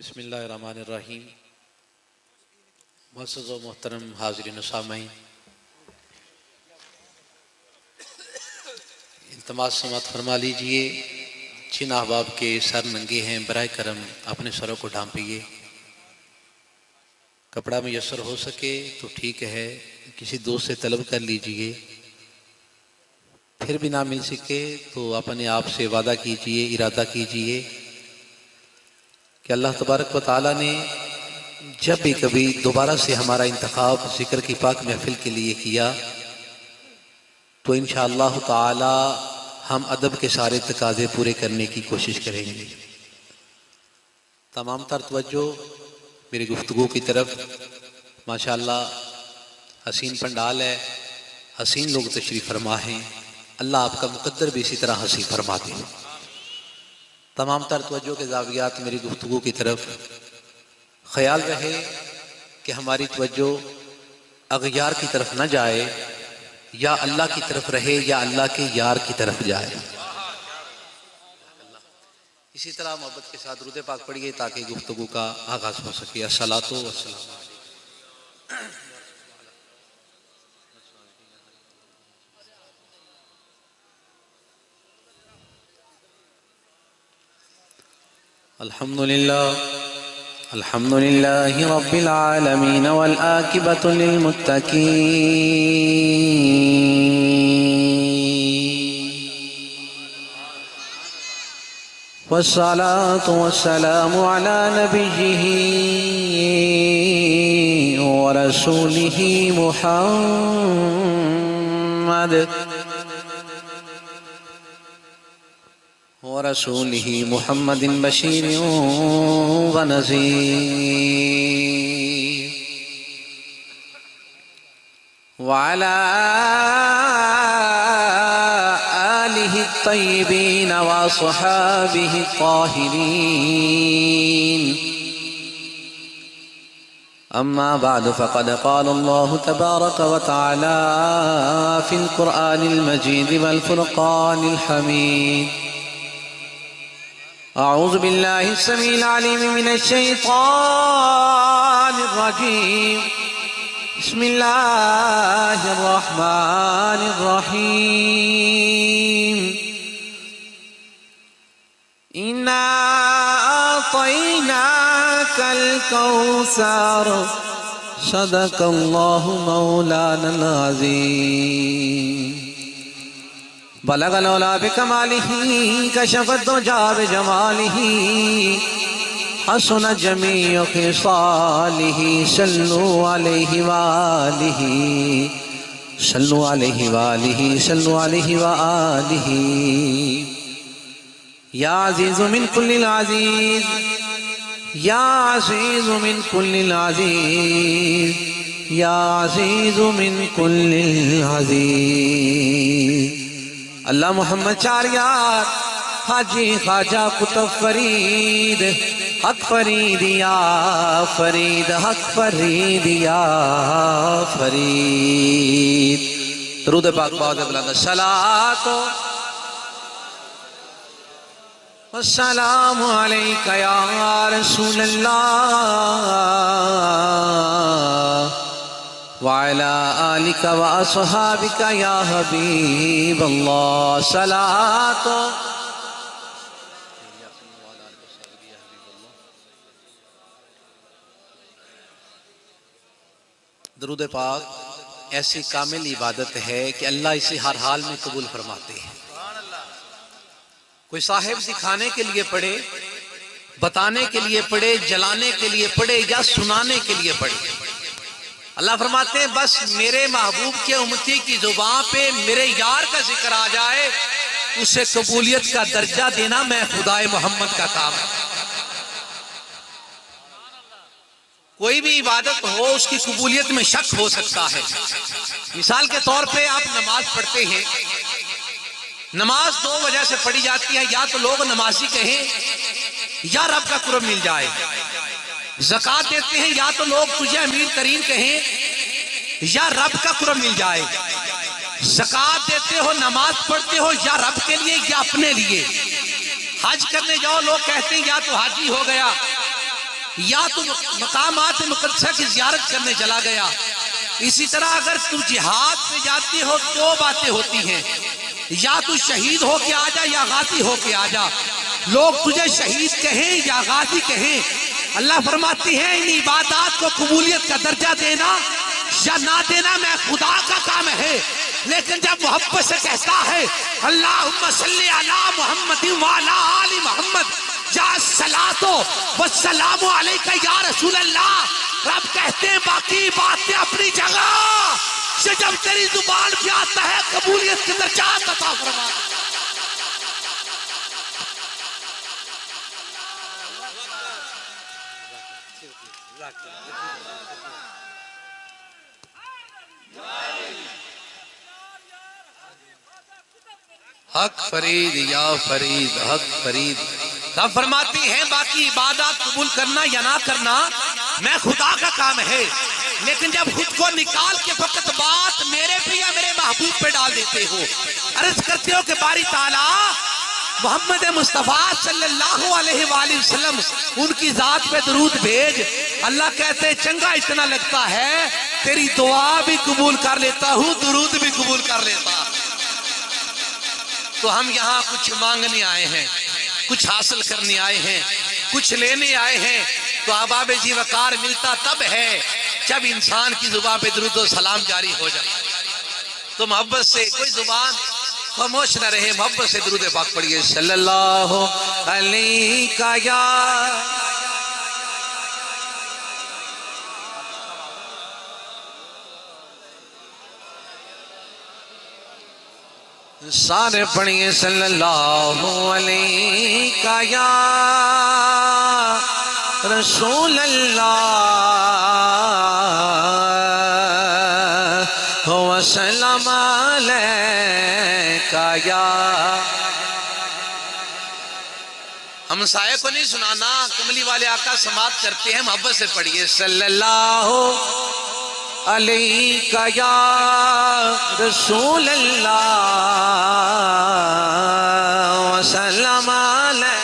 بسم اللہ الرحمن الرحیم۔ معزز و محترم حاضرین و سامعین، التماس سماعت فرما لیجئے۔ جن احباب کے سر ننگے ہیں براہ کرم اپنے سروں کو ڈھانپیے۔ کپڑا میسر ہو سکے تو ٹھیک ہے، کسی دوست سے طلب کر لیجئے، پھر بھی نہ مل سکے تو اپنے آپ سے وعدہ کیجئے، ارادہ کیجئے کہ اللہ تبارک و تعالیٰ نے جب بھی کبھی دوبارہ سے ہمارا انتخاب ذکر کی پاک محفل کے لیے کیا تو انشاءاللہ تعالی ہم ادب کے سارے تقاضے پورے کرنے کی کوشش کریں گے۔ تمام تر توجہ میری گفتگو کی طرف۔ ماشاءاللہ حسین پنڈال ہے، حسین لوگ تشریف فرما ہیں، اللہ آپ کا مقدر بھی اسی طرح حسین فرما دے۔ تمام تر توجہ کے زاویات میری گفتگو کی طرف۔ خیال رہے کہ ہماری توجہ اغیار کی طرف نہ جائے، یا اللہ کی طرف رہے یا اللہ کے یار کی طرف جائے۔ اسی طرح محبت کے ساتھ درود پاک پڑھیے تاکہ گفتگو کا آغاز ہو سکے۔ الصلاۃ والسلام علیکم۔ الحمد لله رب العالمين والآكبة للمتقين، والصلاة والسلام على نبيه ورسوله محمد بشير ونذير، وعلى آله الطيبين وصحابه الطاهرين، أما بعد فقد قال الله تبارك وتعالى في القرآن المجيد والفرقان الحميد: أعوذ بالله السميع العليم من الشيطان الرجيم، بسم الله الرحمن الرحيم، إنا أعطيناك الكوثر، صدق الله مولانا العظيم، بلغ العلا بکمالہ، کشف الدجا بجمالہ، حسن جمیع خصالہ، صلوا علیہ وآلہ، صلوا علیہ وآلہ، صلوا علیہ وآلہ۔ یا عزیز من کل العزیز، یا عزیز من کل العزیز، یا عزیز من کل العزیز۔ اللہ محمد چار یار، حاجی خواجہ قطب فرید، حق فرید یا فرید، حق فرید یا فرید۔ درود پاک بہت بلند۔ الصلاۃ والسلام علیک یا رسول اللہ، وعلى آلك وأصحابك يا حبيب الله، صلاة۔ درود پاک ایسی کامل عبادت ہے کہ اللہ اسے ہر حال میں قبول فرماتے ہیں۔ کوئی صاحب دکھانے کے لیے پڑھے، بتانے کے لیے پڑھے، جلانے کے لیے پڑھے یا سنانے کے لیے پڑھے، اللہ فرماتے ہیں بس میرے محبوب کے امتی کی زبان پہ میرے یار کا ذکر آ جائے، اسے قبولیت کا درجہ دینا میں خدائے محمد کا کام ہے۔ کوئی بھی عبادت ہو اس کی قبولیت میں شک ہو سکتا ہے۔ مثال کے طور پہ آپ نماز پڑھتے ہیں، نماز دو وجہ سے پڑھی جاتی ہے، یا تو لوگ نمازی کہیں یا رب کا قرب مل جائے۔ زکوٰۃ دیتے ہیں، یا تو لوگ تجھے امیر ترین کہیں یا رب کا قرب مل جائے۔ زکوٰۃ دیتے ہو، نماز پڑھتے ہو، یا رب کے لیے یا اپنے لیے۔ حج کرنے جاؤ، لوگ کہتے ہیں یا تو حاجی ہو گیا یا تو مقامات مقدسہ کی زیارت کرنے چلا گیا. اسی طرح اگر تو جہاد پہ جاتے ہو دو باتیں ہوتی ہیں، یا تو شہید ہو کے آ جا یا غازی ہو کے آ جا. لوگ تجھے شہید کہیں یا غازی کہیں، اللہ فرماتی ہیں ان عبادات کو قبولیت کا درجہ دینا یا نہ دینا میں خدا کا کام ہے. لیکن جب محبت سے کہتا ہے اللہم صلی علی محمد وعلی آل محمد یا الصلاۃ والسلام علیک یا رسول اللہ، رب کہتے ہیں باقی باتیں اپنی جگہ سے جب تیری زبان پہ آتا ہے قبولیت کے درجات عطا فرما. حق فرید یا فرید حق فرید. رب فرماتی ہیں باقی عبادات قبول کرنا یا نہ کرنا میں خدا کا کام ہے، لیکن جب خود کو نکال کے فقط بات میرے پہ یا میرے محبوب پہ ڈال دیتے ہو، عرض کرتے ہو کہ باری تعالیٰ محمد مصطفیٰ صلی اللہ علیہ وآلہ وسلم ان کی ذات پہ درود بھیج. اللہ کہتے ہیں چنگا اتنا لگتا ہے تیری دعا بھی قبول کر لیتا ہوں، درود بھی قبول کر لیتا. تو ہم یہاں کچھ مانگنے آئے ہیں، کچھ حاصل کرنے آئے ہیں، کچھ لینے آئے ہیں. تو احباب جی وقار ملتا تب ہے جب انسان کی زبان پہ درود و سلام جاری ہو جائے. تو محبت سے کوئی زبان خاموش نہ رہے، محبت سے درود پاک پڑھیے صلی اللہ علیہ یا سارے پڑھیے صلی اللہ علیہ یا رسول اللہ وسلم علیکہ یا. ہمسائے کو نہیں سنانا، کملی والے آقا سماعت کرتے ہیں، محبت سے پڑھیے صلی اللہ علیکہ یا رسول اللہ وسلم علیہ.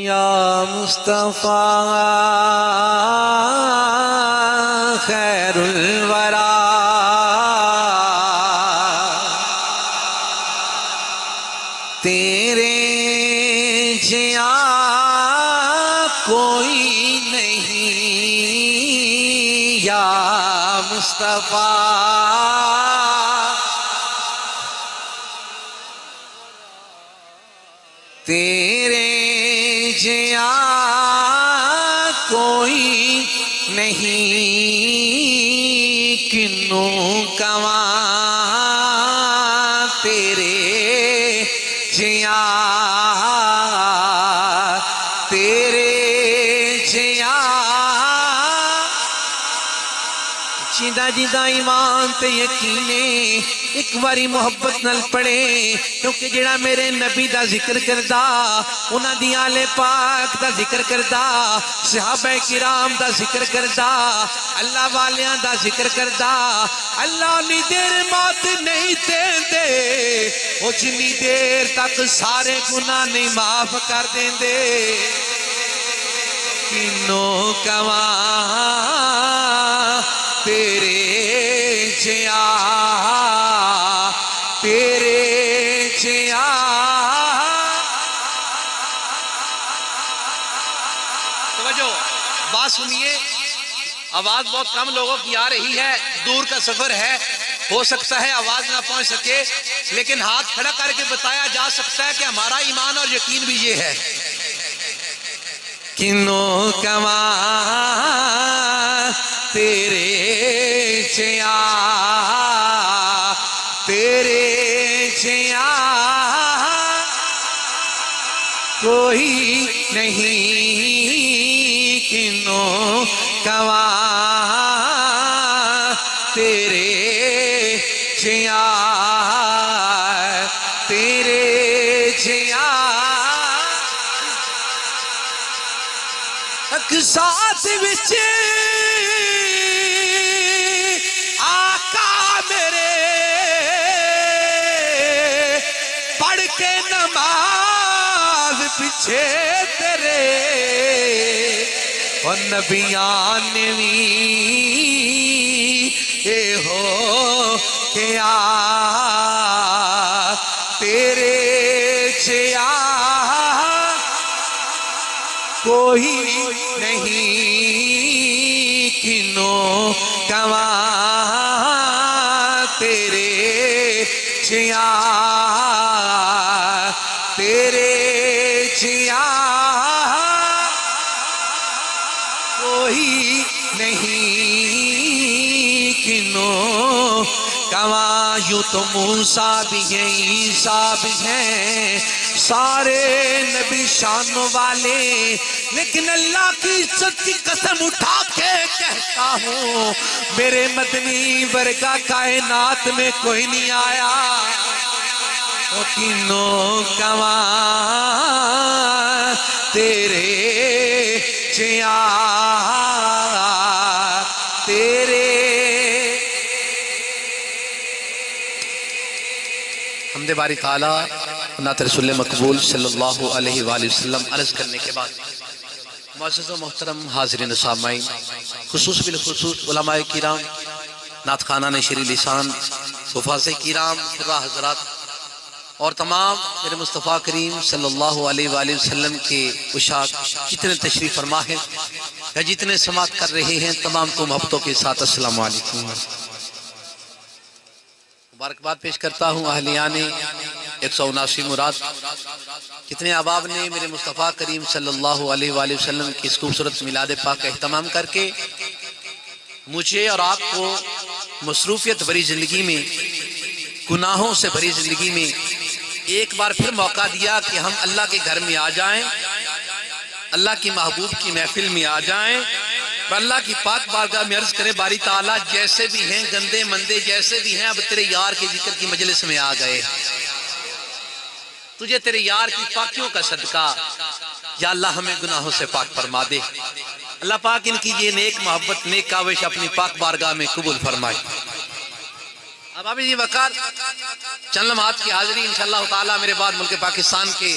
یا مصطفیٰ خیر الورا تیرے جیا کوئی نہیں، یا مصطفیٰ تیرے جیا کوئی نہیں، کنوں کواں تیرے جیا تیرے جیا. جیدہ جیدہ ایمان تے یقینے ایک باری محبت نل پڑے، کیونکہ جڑا میرے نبی دا ذکر کردہ، انہاں دی آل پاک دا ذکر کردہ، صحابہ کرام دا ذکر کردہ، اللہ والیاں دا ذکر کردہ، اللہ نی دیر موت نہیں دین دے، وہ جنی دیر تک سارے گناہ نہیں معاف کر دین دے. کنوں کواں تیرے جیا تیرے جیا. توجہ بات سنیے، آواز بہت کم لوگوں کی آ رہی ہے، دور کا سفر ہے، ہو سکتا ہے آواز نہ پہنچ سکے، لیکن ہاتھ کھڑا کر کے بتایا جا سکتا ہے کہ ہمارا ایمان اور یقین بھی یہ ہے. کنوں کواں تیرے جیا تیرے جیا کوئی نہیں، کنوں کواں تیرے جیا تیرے جیا. ساتھ وچ آقا میرے پڑھ کے نماز پیچھے تیرے اور نبیاں نے بھی اے ہو کیا تیرے چیا کوئی نہیں کنوں کماں تیرے چیا تیرے چیا کوئی نہیں کنوں کماں یوں تو موسیٰ بھی ہیں عیسیٰ بھی ہیں سارے نبی شانوں والے لیکن اللہ کی عزت کی قسم اٹھا کے کہتا ہوں میرے مدنی ورگا کائنات میں کوئی نہیں آیا وہ کنوں کماں تیرے چیا تیرے حمد باری تعالیٰ نعت رسول مقبول صلی اللہ علیہ وآلہ وسلم عرض کرنے کے بعد معزز و محترم حاضرین سامعین خصوص بالخصوص علماء کرام نعت خوانان شیریں لسان حفاظ کرام قراء حضرات اور تمام میرے مصطفیٰ کریم صلی اللہ علیہ وآلہ وسلم کے عشاق جتنے تشریف فرما ہیں یا جتنے سماعت کر رہے ہیں تمام کو محبتوں کے ساتھ السلام علیکم مبارکباد پیش کرتا ہوں اہلیان 179 مراد کتنے احباب نے میرے مصطفیٰ کریم صلی اللہ علیہ وآلہ وسلم کی اس خوبصورت میلاد پاک کا اہتمام کر کے مجھے اور آپ کو مصروفیت بھری زندگی میں گناہوں سے بھری زندگی میں ایک بار پھر موقع دیا کہ ہم اللہ کے گھر میں آ جائیں اللہ کی محبوب کی محفل میں آ جائیں اور اللہ کی پاک بارگاہ میں عرض کریں باری تعالیٰ جیسے بھی ہیں گندے مندے جیسے بھی ہیں اب تیرے یار کے ذکر کی مجلس میں آ گئے تجھے تیرے یار کی پاکیوں کا صدقہ یا اللہ ہمیں گناہوں سے پاک فرما دے اللہ پاک ان کی یہ نیک محبت نیک کاوش اپنی پاک بارگاہ میں قبول فرمائے اب ابھی جی وقار چند لمحات کی حاضری انشاءاللہ تعالی میرے بعد ملک پاکستان کے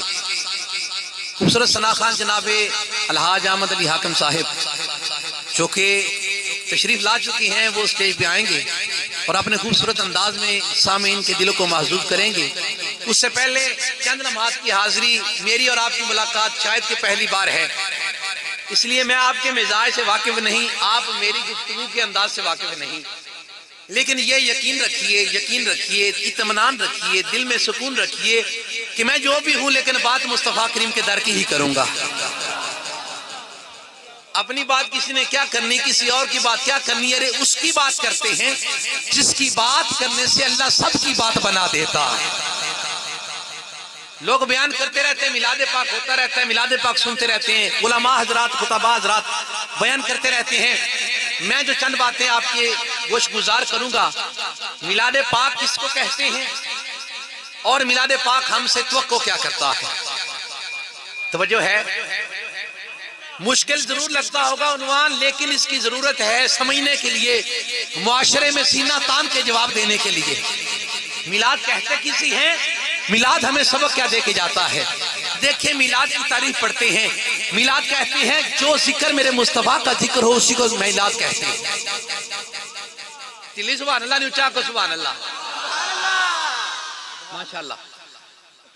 خوبصورت ثنا خان جناب الحاج احمد علی حاکم صاحب جو کہ تشریف لا چکی ہیں وہ سٹیج پہ آئیں گے اور اپنے خوبصورت انداز میں سامعین کے دلوں کو محظوظ کریں گے اس سے پہلے چند لمحات کی حاضری میری اور آپ کی ملاقات شاید کہ پہلی بار ہے اس لیے میں آپ کے مزاج سے واقف نہیں آپ میری گفتگو کے انداز سے واقف نہیں لیکن یہ یقین رکھیے اطمینان رکھیے دل میں سکون رکھیے کہ میں جو بھی ہوں لیکن بات مصطفیٰ کریم کے در کی ہی کروں گا اپنی بات کسی نے کیا کرنی کسی اور کی بات کیا کرنی ارے اس کی بات کرتے ہیں جس کی بات کرنے سے اللہ سب کی بات بنا دیتا ہے لوگ بیان کرتے رہتے ہیں میلاد پاک ہوتا رہتا ہے میلاد پاک سنتے رہتے ہیں علماء حضرات خطباء حضرات بیان کرتے رہتے ہیں میں جو چند باتیں آپ کے گوش گزار کروں گا میلاد پاک کس کو کہتے ہیں اور میلاد پاک ہم سے توقع کیا کرتا ہے توجہ ہے مشکل ضرور لگتا ہوگا عنوان لیکن اس کی ضرورت ہے سمجھنے کے لیے معاشرے میں سینہ تان کے جواب دینے کے لیے میلاد کہتے کسی ہیں میلاد ہمیں سبق کیا دے کے جاتا ہے دیکھیں میلاد کی تعریف پڑھتے ہیں میلاد کہتے ہیں جو ذکر میرے مصطفیٰ کا ذکر ہو اسی کو میلاد کہتے ہیں تلی سبحان اللہ نے اچھا کو سبحان اللہ ماشاءاللہ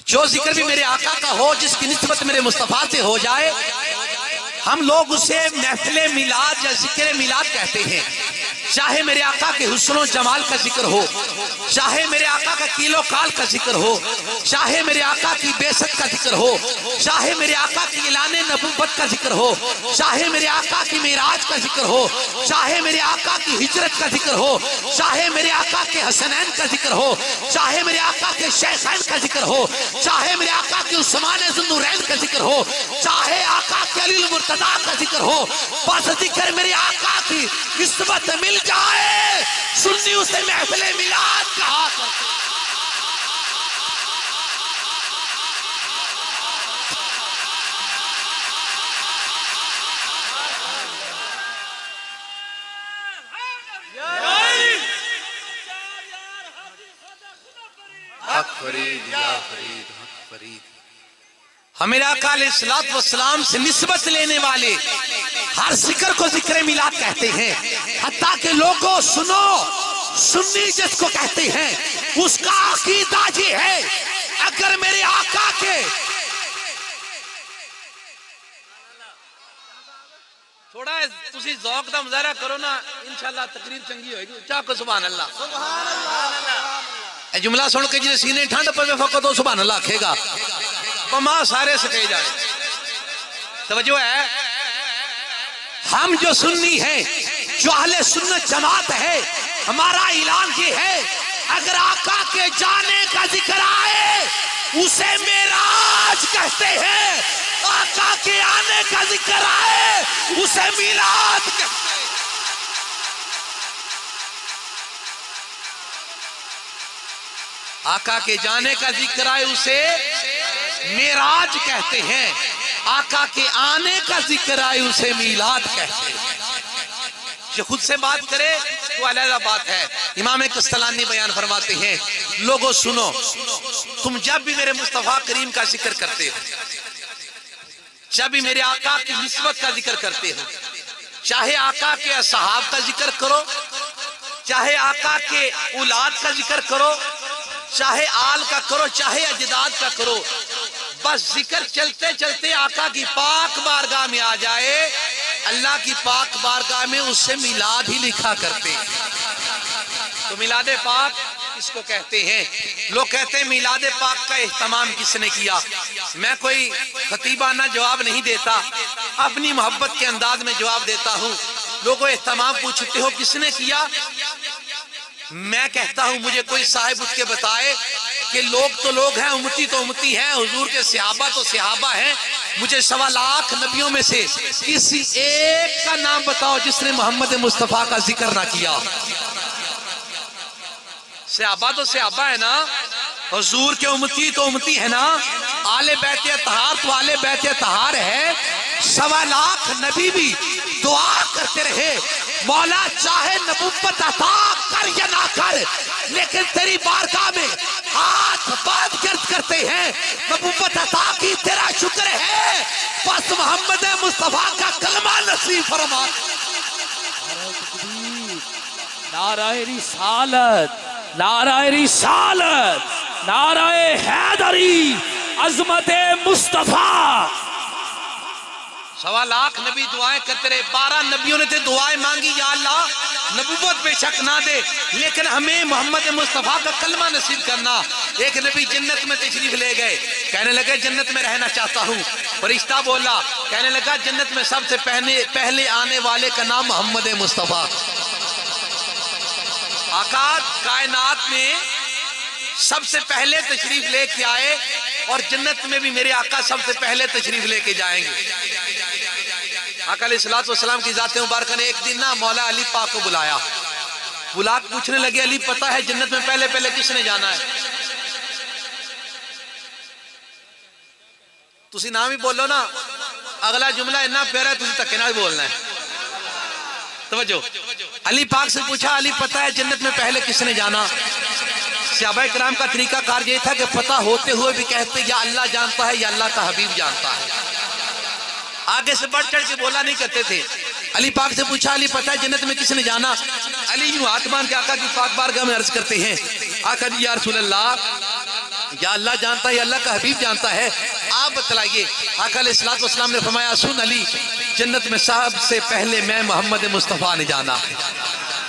جو ذکر بھی میرے آقا کا ہو جس کی نسبت میرے مصطفیٰ سے ہو جائے ہم لوگ اسے محفل میلاد یا ذکر میلاد کہتے ہیں چاہے میرے آقا کے حسن و جمال کا ذکر ہو چاہے میرے آقا کا کیل و کال کا ذکر ہو چاہے میرے آقا کی بیست کا ذکر ہو چاہے میرے آقا کی اعلان نبوت کا ذکر ہو چاہے میرے آقا کی معراج کا ذکر ہو چاہے میرے آقا کی ہجرت کا ذکر ہو چاہے میرے آقا کے حسنین کا ذکر ہو چاہے میرے آقا کے شیخین کا ذکر ہو چاہے میرے آقا کے عثمان ذوالنورین کا ذکر ہو چاہے آقا کے علی المرتضیٰ کا ذکر ہو بس ذکر میرے آقا کی نسبت مل جائے سنی اسے محفل میلاد کہا کرتے حق فرید یا ہمیں آقا علیہ الصلوۃ والسلام سے نسبت لینے والے ہر ذکر کو ذکر میلاد کہتے ہیں، حتیٰ کہ لوگوں سنو، سنی جس کو کہتے ہیں اس کا عقیدہ یہ ہے اگر میرے آقا کے تھوڑا تسی ذوق دا مظاہرہ کرو نا، انشاءاللہ تقریر چنگی ہوئے گی، چاہ کو سبحان اللہ۔ اے جملہ سن کے جنہیں سینے ٹھنڈ پر فقط ہو سبحان اللہ کھے گا پما سارے سکے جائے۔ توجہ ہے، ہم جو سنی ہیں، جو اہل سنت جماعت ہے، ہمارا اعلان یہ ہے اگر آقا کے جانے کا ذکر آئے اسے معراج کہتے ہیں، آقا کے آنے کا ذکر آئے اسے میلاد کہتے ہیں۔ آقا کے جانے کا ذکر آئے اسے معراج کہتے ہیں، آقا کے آنے کا ذکر آئے اسے میلاد کہتے ہیں۔ جو خود سے بات کرے تو علیحدہ بات ہے۔ امام کستلانی بیان فرماتے ہیں، لوگوں سنو، تم جب بھی میرے مصطفیٰ کریم کا ذکر کرتے ہو، جب بھی میرے آقا کی نسبت کا ذکر کرتے ہو، چاہے آقا کے اصحاب کا ذکر کرو، چاہے آقا کے اولاد کا ذکر کرو، چاہے آل کا کرو، چاہے اجداد کا کرو، بس ذکر چلتے چلتے آقا کی پاک بارگاہ میں آ جائے، اللہ کی پاک بارگاہ میں اس سے میلاد ہی لکھا کرتے ہیں۔ تو میلاد پاک اس کو کہتے ہیں۔ لوگ کہتے ہیں میلاد پاک کا اہتمام کس نے کیا؟ میں کوئی خطیبانہ جواب نہیں دیتا، اپنی محبت کے انداز میں جواب دیتا ہوں۔ لوگوں اہتمام پوچھتے ہو کس نے کیا؟ میں کہتا ہوں مجھے کوئی صاحب اٹھ کے بتائے کہ لوگ تو لوگ ہیں، امتی تو امتی ہیں، حضور کے صحابہ تو صحابہ ہیں، مجھے 1.25 لاکھ نبیوں میں سے کسی ایک کا نام بتاؤ جس نے محمد مصطفیٰ کا ذکر نہ کیا۔ صحابہ تو صحابہ ہے نا، حضور کے امتی تو امتی ہے نا، آل بیت اطہار تو آل بیت اطہار ہے۔ 1.25 لاکھ نبی بھی دعا کرتے رہے، مولا چاہے نبوت عطا کر یا نہ کر، لیکن تیری بارگاہ میں ہاتھ باندھ گرد کرتے ہیں، نبوت عطا کی تیرا شکر ہے، بس محمد مصطفیٰ کا کلمہ نصیب فرما۔ نعرہ رسالت، نعرہ رسالت، نعرہ حیدری، عظمت مصطفیٰ۔ 1.25 لاکھ نبی دعائیں کرتے رہے، 12 نبیوں نے تے دعائیں مانگی، یا اللہ نبوت بے شک نہ دے لیکن ہمیں محمد مصطفیٰ کا کلمہ نصیب کرنا۔ ایک نبی جنت میں تشریف لے گئے، کہنے لگے جنت میں رہنا چاہتا ہوں۔ فرشتہ بولا، کہنے لگا جنت میں سب سے پہلے آنے والے کا نام محمد مصطفیٰ۔ آقا کائنات میں سب سے پہلے تشریف لے کے آئے اور جنت میں بھی میرے آقا سب سے پہلے تشریف لے کے جائیں گے۔ آقا علیہ الصلوۃ والسلام کی ذات مبارکہ نے ایک دن نا مولا علی پاک کو بلایا، بلا کے پوچھنے لگے علی پتہ ہے جنت میں پہلے پہلے کس نے جانا ہے؟ تسی نام ہی بولو نا، اگلا جملہ اتنا پیارا ہے تسی تکے نہ بولنا ہے۔ توجہ، علی پاک سے پوچھا علی پتہ ہے جنت میں پہلے کس نے جانا؟ صحابہ کرام کا طریقہ کار یہ تھا کہ پتہ ہوتے ہوئے بھی کہتے یا اللہ جانتا ہے یا اللہ کا حبیب جانتا ہے، آگے سے بڑھ چڑھ کے بولا نہیں کرتے تھے۔ علی پاک سے پوچھا علی پتہ ہے جنت میں کس نے جانا؟ علی یوں ہاتھ باندھ کے آقا کی پاک بارگاہ میں عرض کرتے ہیں، آقا جی یا رسول اللہ، یا اللہ جانتا ہے یا اللہ کا حبیب جانتا ہے، آپ بتلائیے۔ آقا علیہ الصلوۃ والسلام نے فرمایا سن علی، جنت میں سب سے پہلے میں محمد مصطفیٰ نے جانا ہے،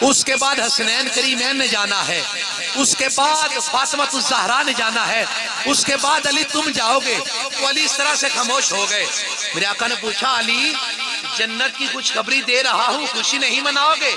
اس کے بعد حسنین کریمین نے جانا ہے، اس کے بعد فاطمہ الزہرا نے جانا ہے، اس کے بعد علی تم جاؤ گے۔ تو علی اس طرح سے خاموش ہو گئے۔ میرے آقا نے پوچھا علی جنت کی کچھ خبری دے رہا ہوں، خوشی نہیں مناؤ گے؟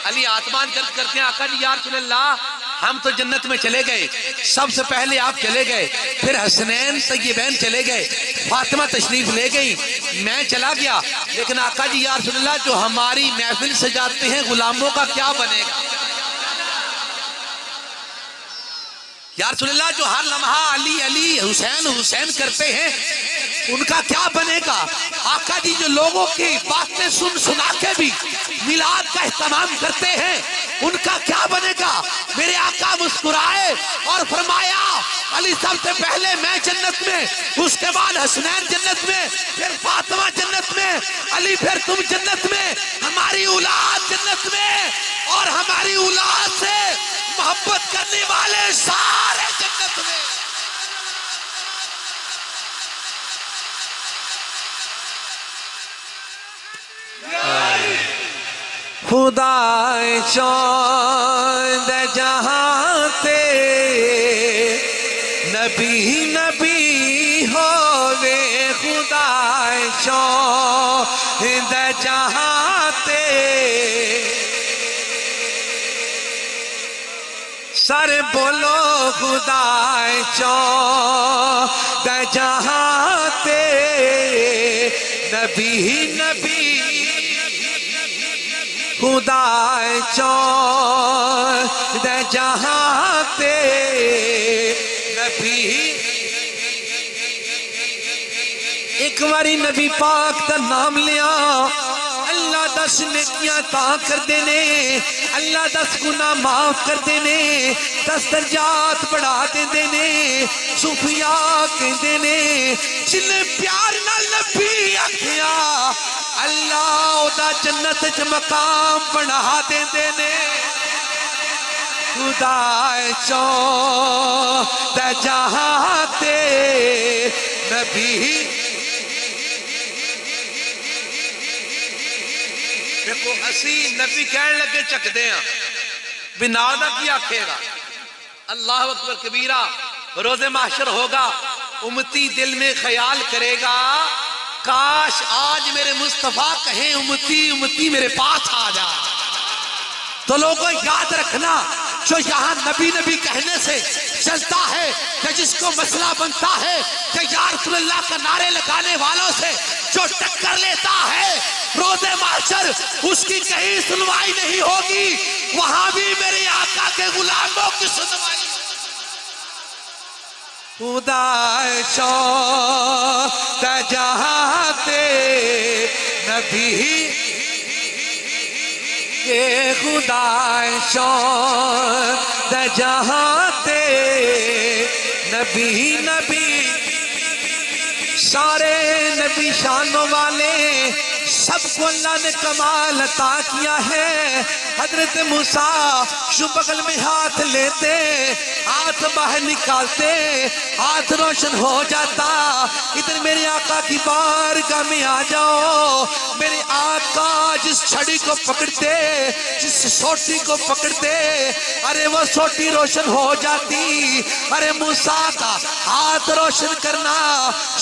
علی آتمان درد کرتے ہیں، آقا جی یا رسول اللہ ہم تو جنت میں چلے گئے، سب سے پہلے آپ چلے گئے، پھر حسنین طیبین چلے گئے، فاطمہ تشریف لے گئی، میں چلا گیا، لیکن آقا جی یا رسول اللہ جو ہماری محفل سجاتے ہیں غلاموں کا کیا بنے گا؟ یا رسول اللہ جو ہر لمحہ علی علی حسین حسین کرتے ہیں ان کا کیا بنے گا؟ آقا جی جو لوگوں کی باتیں سنا کے بھی میلاد کا اہتمام کرتے ہیں ان کا کیا بنے گا؟ میرے آقا مسکرائے اور فرمایا علی سب سے پہلے میں جنت میں، اس کے بعد حسنین جنت میں، پھر فاطمہ جنت میں، علی پھر تم جنت میں، ہماری اولاد جنت میں، اور ہماری اولاد سے محبت کرنے والے سارے جنت میں۔ خدا چاند جہاں تے نبی نبی ہووے، خدا چاند جہاں تے سر بولو، خدا چاند جہاں تے نبی نبی، خدا چاند جہاں تے نبی۔ ایک باری نبی پاک دا نام لیا، اللہ 10 نیکیاں تا کر دینے، اللہ 10 گناہ معاف کر دینے، 10 درجات بڑھا دینے۔ صوفیاء کہہ دینے جنہیں پیار نہ نبی آکھیا، اللہ دا جنت چ مقام بنا دینے۔ خدا چاند جہاں تے نبی۔ دیکھو اسی نبی کہنے لگے چک دے ہیں بنا دا کیا آکھے گا، اللہ اکبر کبیرہ، روز محشر ہوگا، امتی دل میں خیال کرے گا کاش آج میرے مصطفیٰ کہیں امتی امتی میرے پاس آ جا۔ تو لوگوں یاد رکھنا، جو یہاں نبی نبی کہنے سے چلتا ہے، کہ جس کو مسئلہ بنتا ہے کہ یا رسول اللہ کا نعرے لگانے والوں سے جو ٹکر لیتا ہے، روز محشر اس کی کہیں سنوائی نہیں ہوگی، وہاں بھی میرے آقا کے غلاموں کی سنوائی۔ خدا چاند جہاں تے نبی، یہ خدا چاند جہاں تے نبی نبی، سارے نبی شانوں والے، سب کو اللہ نے کمال عطا کیا ہے۔ حضرت موسیٰ جو بغل میں ہاتھ لیتے، ہاتھ باہر نکالتے، ہاتھ روشن ہو جاتا۔ ادھر میرے آقا کی بارگاہ میں آ جاؤ، میرے آقا جس چھڑی کو پکڑتے، جس سوٹی کو پکڑتے، ارے وہ سوٹی روشن ہو جاتی۔ ارے موسیٰ کا ہاتھ روشن کرنا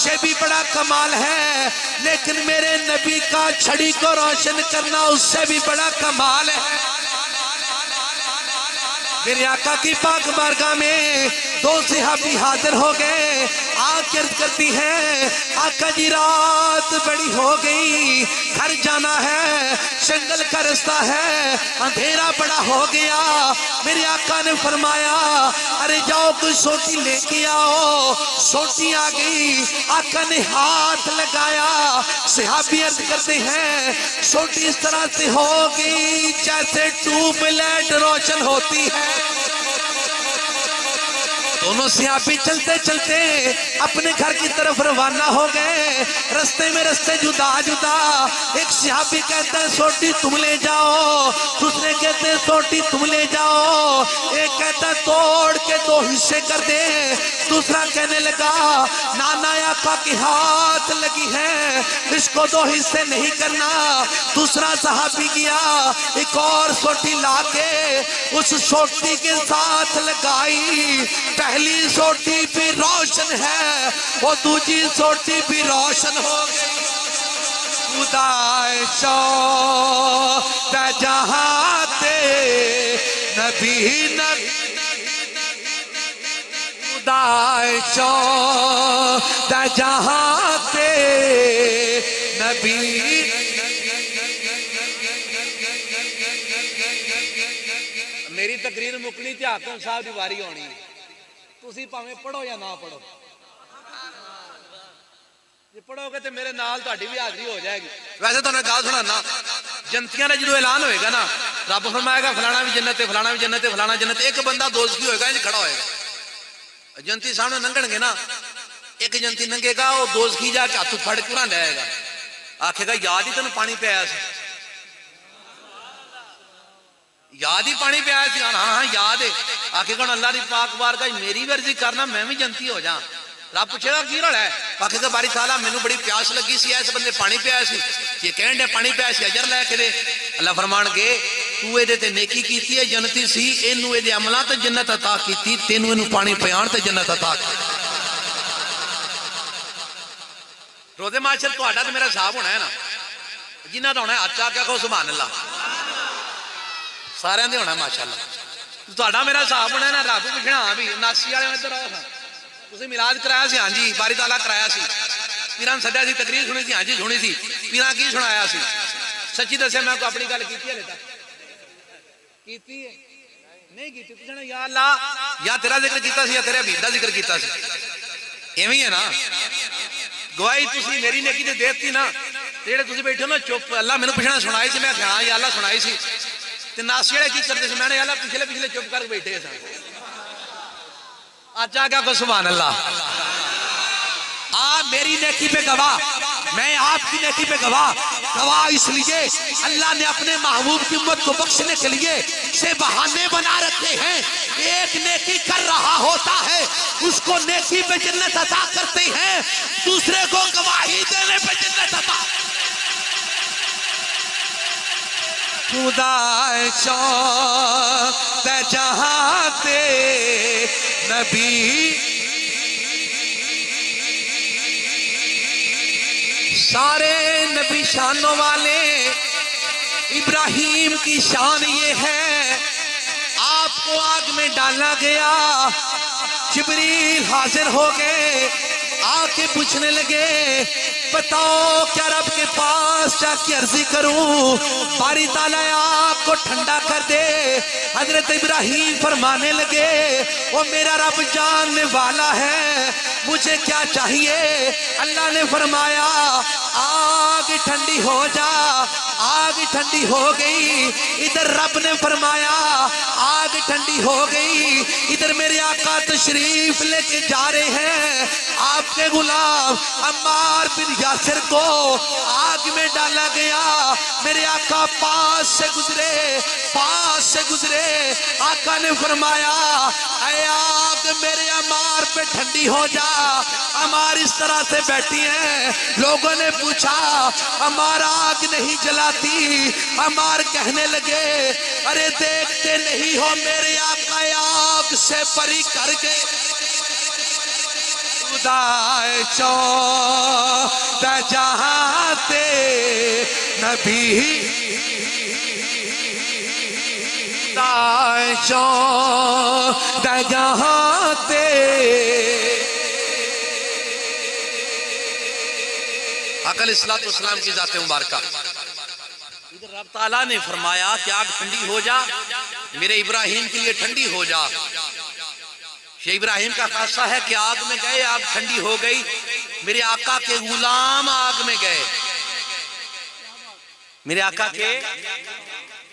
یہ بھی بڑا کمال ہے، لیکن میرے نبی کا چھڑی کو روشن کرنا اس سے بھی بڑا کمال ہے۔ میرے آقا کی پاک بارگاہ میں 2 صحابی حاضر ہو گئے، آنکھ عرض کرتی ہیں آقا جی رات بڑی ہو گئی، گھر جانا ہے، جنگل کا رستہ ہے، اندھیرا بڑا ہو گیا۔ میرے آقا نے فرمایا ارے جاؤ کوئی سوٹی لے کے آؤ۔ سوٹی آ گئی، آقا نے ہاتھ لگایا، صحابی عرض کرتے ہیں سوٹی اس طرح سے ہوگی جیسے ٹیوب لائٹ روشن ہوتی ہے۔ دونوں صحابی چلتے چلتے اپنے گھر کی طرف روانہ ہو گئے، رستے میں رستے جدا جدا۔ ایک صحابی کہتا ہے سوٹی تم لے جاؤ، دوسرے کہتے ہیں سوٹی تم لے جاؤ، ایک کہتا ہے توڑ کے 2 حصے کر دے، دوسرا کہنے لگا نانا آقا کی ہاتھ لگی ہے، اس کو 2 حصے نہیں کرنا۔ دوسرا صحابی گیا، ایک اور سوٹی لا کے اس سوٹی کے ساتھ لگائی، پہلی سوٹی بھی روشن ہے وہ دوسری سوٹی بھی روشن ہو گئی۔ خدا چاند جہاں تے نبی نبی، خدا چاند جہاں تے نبی۔ میری تقریر مکنی تے حاکم صاحب دی واری ہونی ہے، تسی پاویں پڑھو یا نہ پڑھو، جی پڑھو گے تو میرے نال تہاڈی بھی حاضری ہو جائے گی۔ ویسے تو میں گل سنانا، جنتیاں دا جدوں اعلان ہوئے گا نا، رب فرمائے گا فلانا بھی جنت ہے، فلانا بھی جنت ہے، فلانا جنت ہے. ایک بندہ دوزخی ہوئے گا، انج کھڑا ہوئے گا، جنتی سامنے لنگن گے نا، ایک جنتی لنگے گا، وہ دوزخی جا کے ہاتھ پھڑ کے نہ لے گا، آکھے گا یاد ہی تینوں پانی پیا سی، یاد ہی پانی پیا سی. ہاں ہاں یاد ہے. آکھے گا اللہ دی پاک بارگاہ میری ورزی کرنا میں بھی جنتی ہو جاں. رب پوچھے گا کی رول ہے؟ آکھے گا باری تعالیٰ مینوں بڑی پیاس لگی سی، ایسے بندے پانی پیا سی، یہ کہن دے پانی پیا سی، اجر لے کے دے. اللہ فرمان گے تو اے دے تے نیکی کیتی ہے، جنتی سی، اینوں اے دے عملاں تے جنت عطا کیتی، تینوں اینوں پانی پیان تے جنت عطا کی. روزے معاشر تہاڈا تے میرا حساب ہونا ہے نا، جنہاں دا ہونا ہے ہاتھ آ کے کہو سبحان اللہ، سارے دے ہونا ہے ماشاءاللہ. تہاڈا میرا حساب ہونا ہے نا، رب پوچھنا ہاں بھی 79 والے ادھر آؤ ہاں تسی میلاد کرایا سی؟ ہاں جی باری تعالیٰ کرایا سی. پیران سدیا سی، تقریر سنی سی؟ ہاں جی سنی سی. پیران کی سنایا سی؟ سچی دسیا میں کو اپنی گل کیتی ہے لیتا کیتی ہے نہیں کیتی؟ پوچھنا یا اللہ یا تیرا ذکر کیتا سی یا تیرے حبیب دا ذکر کیتا سی. ایویں ہے نا، گواہی تسی میری نیکی تے دیتی نا، جڑے تسی بیٹھے ہو نا چپ. اللہ مینوں پوچھنا سنائی سی؟ میں کہ ہاں یا اللہ سنائی سی. تے ناسی والے کی کرتے سی؟ میں نے یا اللہ پچھلے چپ کر کے بیٹھے سن. آجا کیا کو سبحان اللہ. آپ میری نیکی پہ گواہ، میں آپ کی نیکی پہ گواہ. گواہ اس لیے اللہ نے اپنے محبوب کی امت کو بخشنے کے لیے سے بہانے بنا رکھے ہیں. ایک نیکی کر رہا ہوتا ہے، اس کو نیکی پہ جنت عطا کرتے ہیں، دوسرے کو گواہی دینے پہ جنت عطا. خدا شوق جہاں تے نبی سارے نبی شانوں والے. ابراہیم کی شان یہ ہے، آپ کو آگ میں ڈالا گیا، جبریل حاضر ہو گئے، آ کے پوچھنے لگے بتاؤ کیا رب کے پاس جا کے عرضی کروں باری تعالیٰ آگ کو ٹھنڈا کر دے. حضرت ابراہیم فرمانے لگے وہ میرا رب جاننے والا ہے، مجھے کیا چاہیے؟ اللہ نے فرمایا آگ ٹھنڈی ہو جا. آگ ٹھنڈی ہو گئی. ادھر رب نے فرمایا آگ ٹھنڈی ہو گئی. ادھر میرے آقا تشریف لے کے جا رہے ہیں، آپ کے غلام عمار بن یاسر کو آگ میں ڈالا گیا. میرے آقا پاس سے گزرے. آقا نے فرمایا اے آگ میرے عمار پہ ٹھنڈی ہو جا. عمار اس طرح سے بیٹھی ہیں. لوگوں نے پوچھا عمار آگ نہیں جلاتی. عمار کہنے لگے ارے دیکھتے نہیں ہو میرے آقا آگ سے بری کر گئے. خدا چوت جہاں تے نبی خدا چوت جہاں تے آقا علیہ السلام کی ذات مبارکہ. ادھر رب تعالیٰ نے فرمایا کہ آگ ٹھنڈی ہو جا، میرے ابراہیم کے لیے ٹھنڈی ہو جا. یہ ابراہیم کا خاصہ ہے کہ آگ میں گئے، آگ ٹھنڈی ہو گئی. میرے آقا کے غلام آگ میں گئے، میرے آقا کے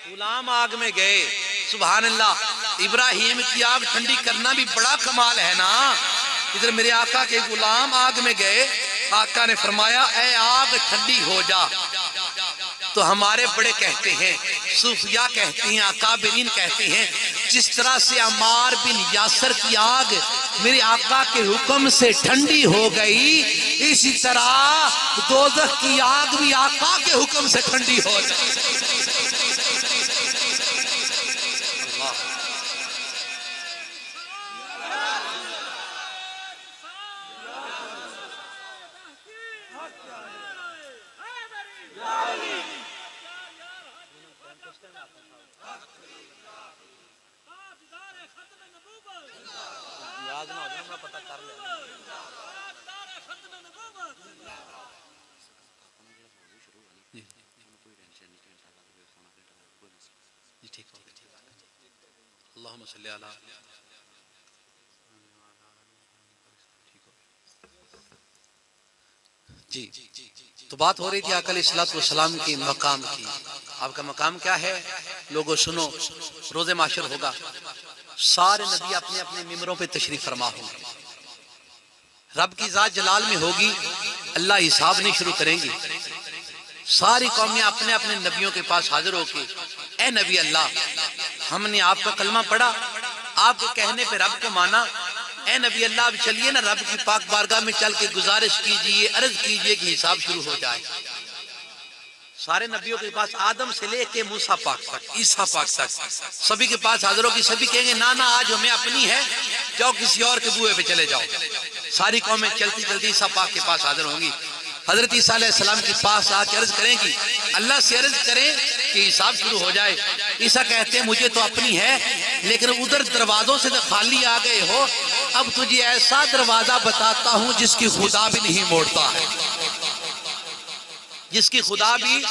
غلام آگ میں گئے. سبحان اللہ. ابراہیم کی آگ ٹھنڈی کرنا بھی بڑا کمال ہے نا. ادھر میرے آقا کے غلام آگ میں گئے، آقا نے فرمایا اے آگ ٹھنڈی ہو جا. تو ہمارے بڑے کہتے ہیں، صوفیاء کہتے ہیں، اکابرین کہتے ہیں جس طرح سے عمار بن یاسر کی آگ میرے آقا کے حکم سے ٹھنڈی ہو گئی، اسی طرح دوزخ کی آگ بھی آقا کے حکم سے ٹھنڈی ہو گئی. اللہم صلی اللہ جی تو بات ہو رہی تھی آقا علیہ الصلوۃ والسلام کی مقام کی. آپ کا مقام کیا ہے؟ لوگوں سنو، روز محشر ہوگا، سارے نبی اپنے اپنے ممبروں پہ تشریف فرما ہوں گے، رب کی ذات جلال میں ہوگی، اللہ حساب نہیں شروع کریں گی، ساری قومیں اپنے اپنے نبیوں کے پاس حاضر ہو کے اے نبی اللہ، ہم نے آپ کا کلمہ پڑھا، آپ کے کہنے پہ رب کو مانا، اے نبی اللہ اب چلیے نا رب کی پاک بارگاہ میں چل کے گزارش کیجئے، عرض کیجئے کہ حساب شروع ہو جائے. سارے نبیوں کے پاس آدم سے لے کے موسیٰ پاک تک، عیسیٰ پاک تک سبھی کے پاس حاضر ہو کے سبھی کہیں گے نانا آج ہمیں اپنی ہے، جاؤ کسی اور کے بوئے پہ چلے جاؤ. ساری قومیں چلتی چلتی عیسیٰ پاک کے پاس حاضر ہوں گی. حضرت عیسیٰ علیہ السلام کے پاس آ کے عرض کریں گی، اللہ سے عرض کریں کہ حساب شروع ہو جائے. عیسیٰ کہتے ہیں مجھے تو اپنی ہے، لیکن ادھر دروازوں سے تو خالی آ گئے ہو، اب تجھے ایسا دروازہ بتاتا ہوں جس کی خدا بھی نہیں موڑتا ہے، جس کی خدا بھی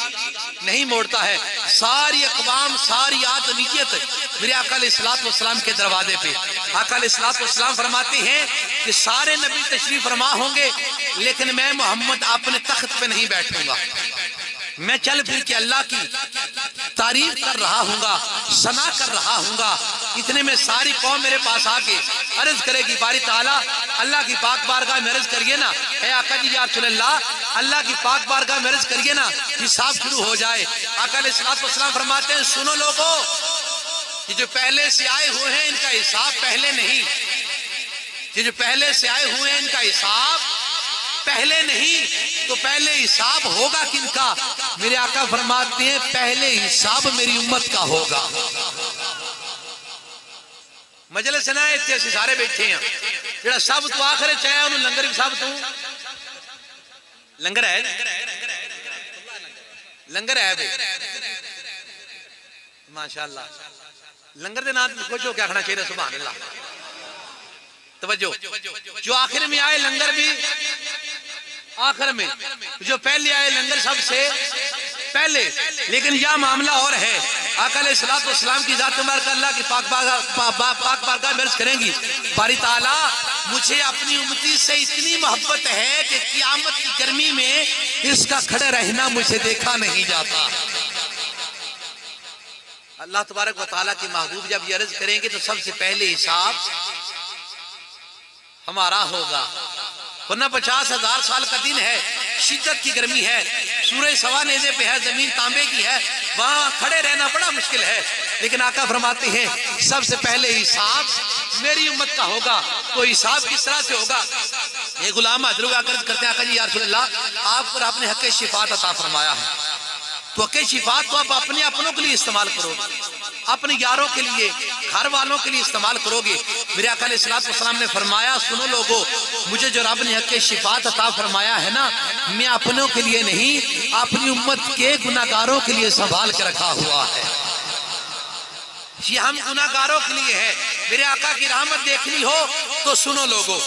نہیں موڑتا ہے. ساری اقوام، ساری آدمیت میرے آقا علیہ الصلوۃ والسلام کے دروازے پہ. آقا علیہ الصلوۃ والسلام فرماتے ہیں کہ سارے نبی تشریف فرما ہوں گے، لیکن میں محمد اپنے تخت پہ نہیں بیٹھوں گا، میں چل پھر کے اللہ کی تعریف کر رہا ہوں گا، ثنا کر رہا ہوں گا. اتنے میں ساری قوم میرے پاس آ کے عرض کرے گی باری تعالیٰ اللہ کی پاک بارگاہ میں عرض کریے نا، اے آقا جی یا رسول اللہ اللہ کی پاک بارگاہ میں عرض کریے نا حساب شروع ہو جائے. آقا علیہ الصلوۃ والسلام فرماتے ہیں سنو لوگو، یہ جو پہلے سے آئے ہوئے ہیں ان کا حساب پہلے نہیں، یہ جو پہلے سے آئے ہوئے ہیں ان کا حساب پہلے نہیں، تو پہلے حساب ہوگا کن کا؟ میرے آقا فرماتے ہیں پہلے حساب میری امت کا ہوگا. مجلس نہ اتنے سے سارے بیٹھے ہیں جڑا سب تو آخر چاہے انہوں لنگر بھی سب تو لنگر ہے، لنگر ہے بے ماشاءاللہ. لنگر دے نام کچھ ہو کیا کھنا چاہیے سبحان اللہ. توجہ، جو آخر میں آئے لنگر بھی آخر میں، جو پہلے آئے لنگر سب سے پہلے. لیکن یہ معاملہ اور ہے، آقا علیہ الصلوۃ والسلام کی ذات مبارکہ اللہ کی پاک بارگاہ میں عرض کریں گی باری تعالیٰ مجھے اپنی امتی سے اتنی محبت ہے کہ قیامت کی گرمی میں اس کا کھڑے رہنا مجھے دیکھا نہیں جاتا. اللہ تبارک و تعالیٰ کے محبوب جب یہ عرض کریں گے تو سب سے پہلے حساب ہمارا ہوگا، ورنہ 50,000 سال کا دن ہے، شدت کی گرمی ہے، سورج سوا نیزے پہ ہے، زمین تانبے کی ہے، وہاں کھڑے رہنا بڑا مشکل ہے. لیکن آقا فرماتے ہیں سب سے پہلے حساب میری امت کا ہوگا. تو حساب کس طرح سے ہوگا؟ یہ غلام حضرت عرض کرتے ہیں آقا جی یا رسول اللہ آپ پر آپ نے حق شفاعت عطا فرمایا ہے، تو حق شفاعت تو آپ اپنے اپنوں کے لیے استعمال کرو گے، اپنے یاروں کے لیے، گھر والوں کے لیے استعمال کرو گے. میرے آقا علیہ الصلوۃ والسلام نے فرمایا سنو لوگو، مجھے جو رب نے حق شفاعت عطا فرمایا ہے نا، میں اپنوں کے لیے نہیں اپنی امت کے گناہگاروں کے لیے سنبھال کے رکھا ہوا ہے. یہ ہم گناہگاروں کے لیے ہے. میرے آقا کی رحمت دیکھنی ہو تو سنو لوگو،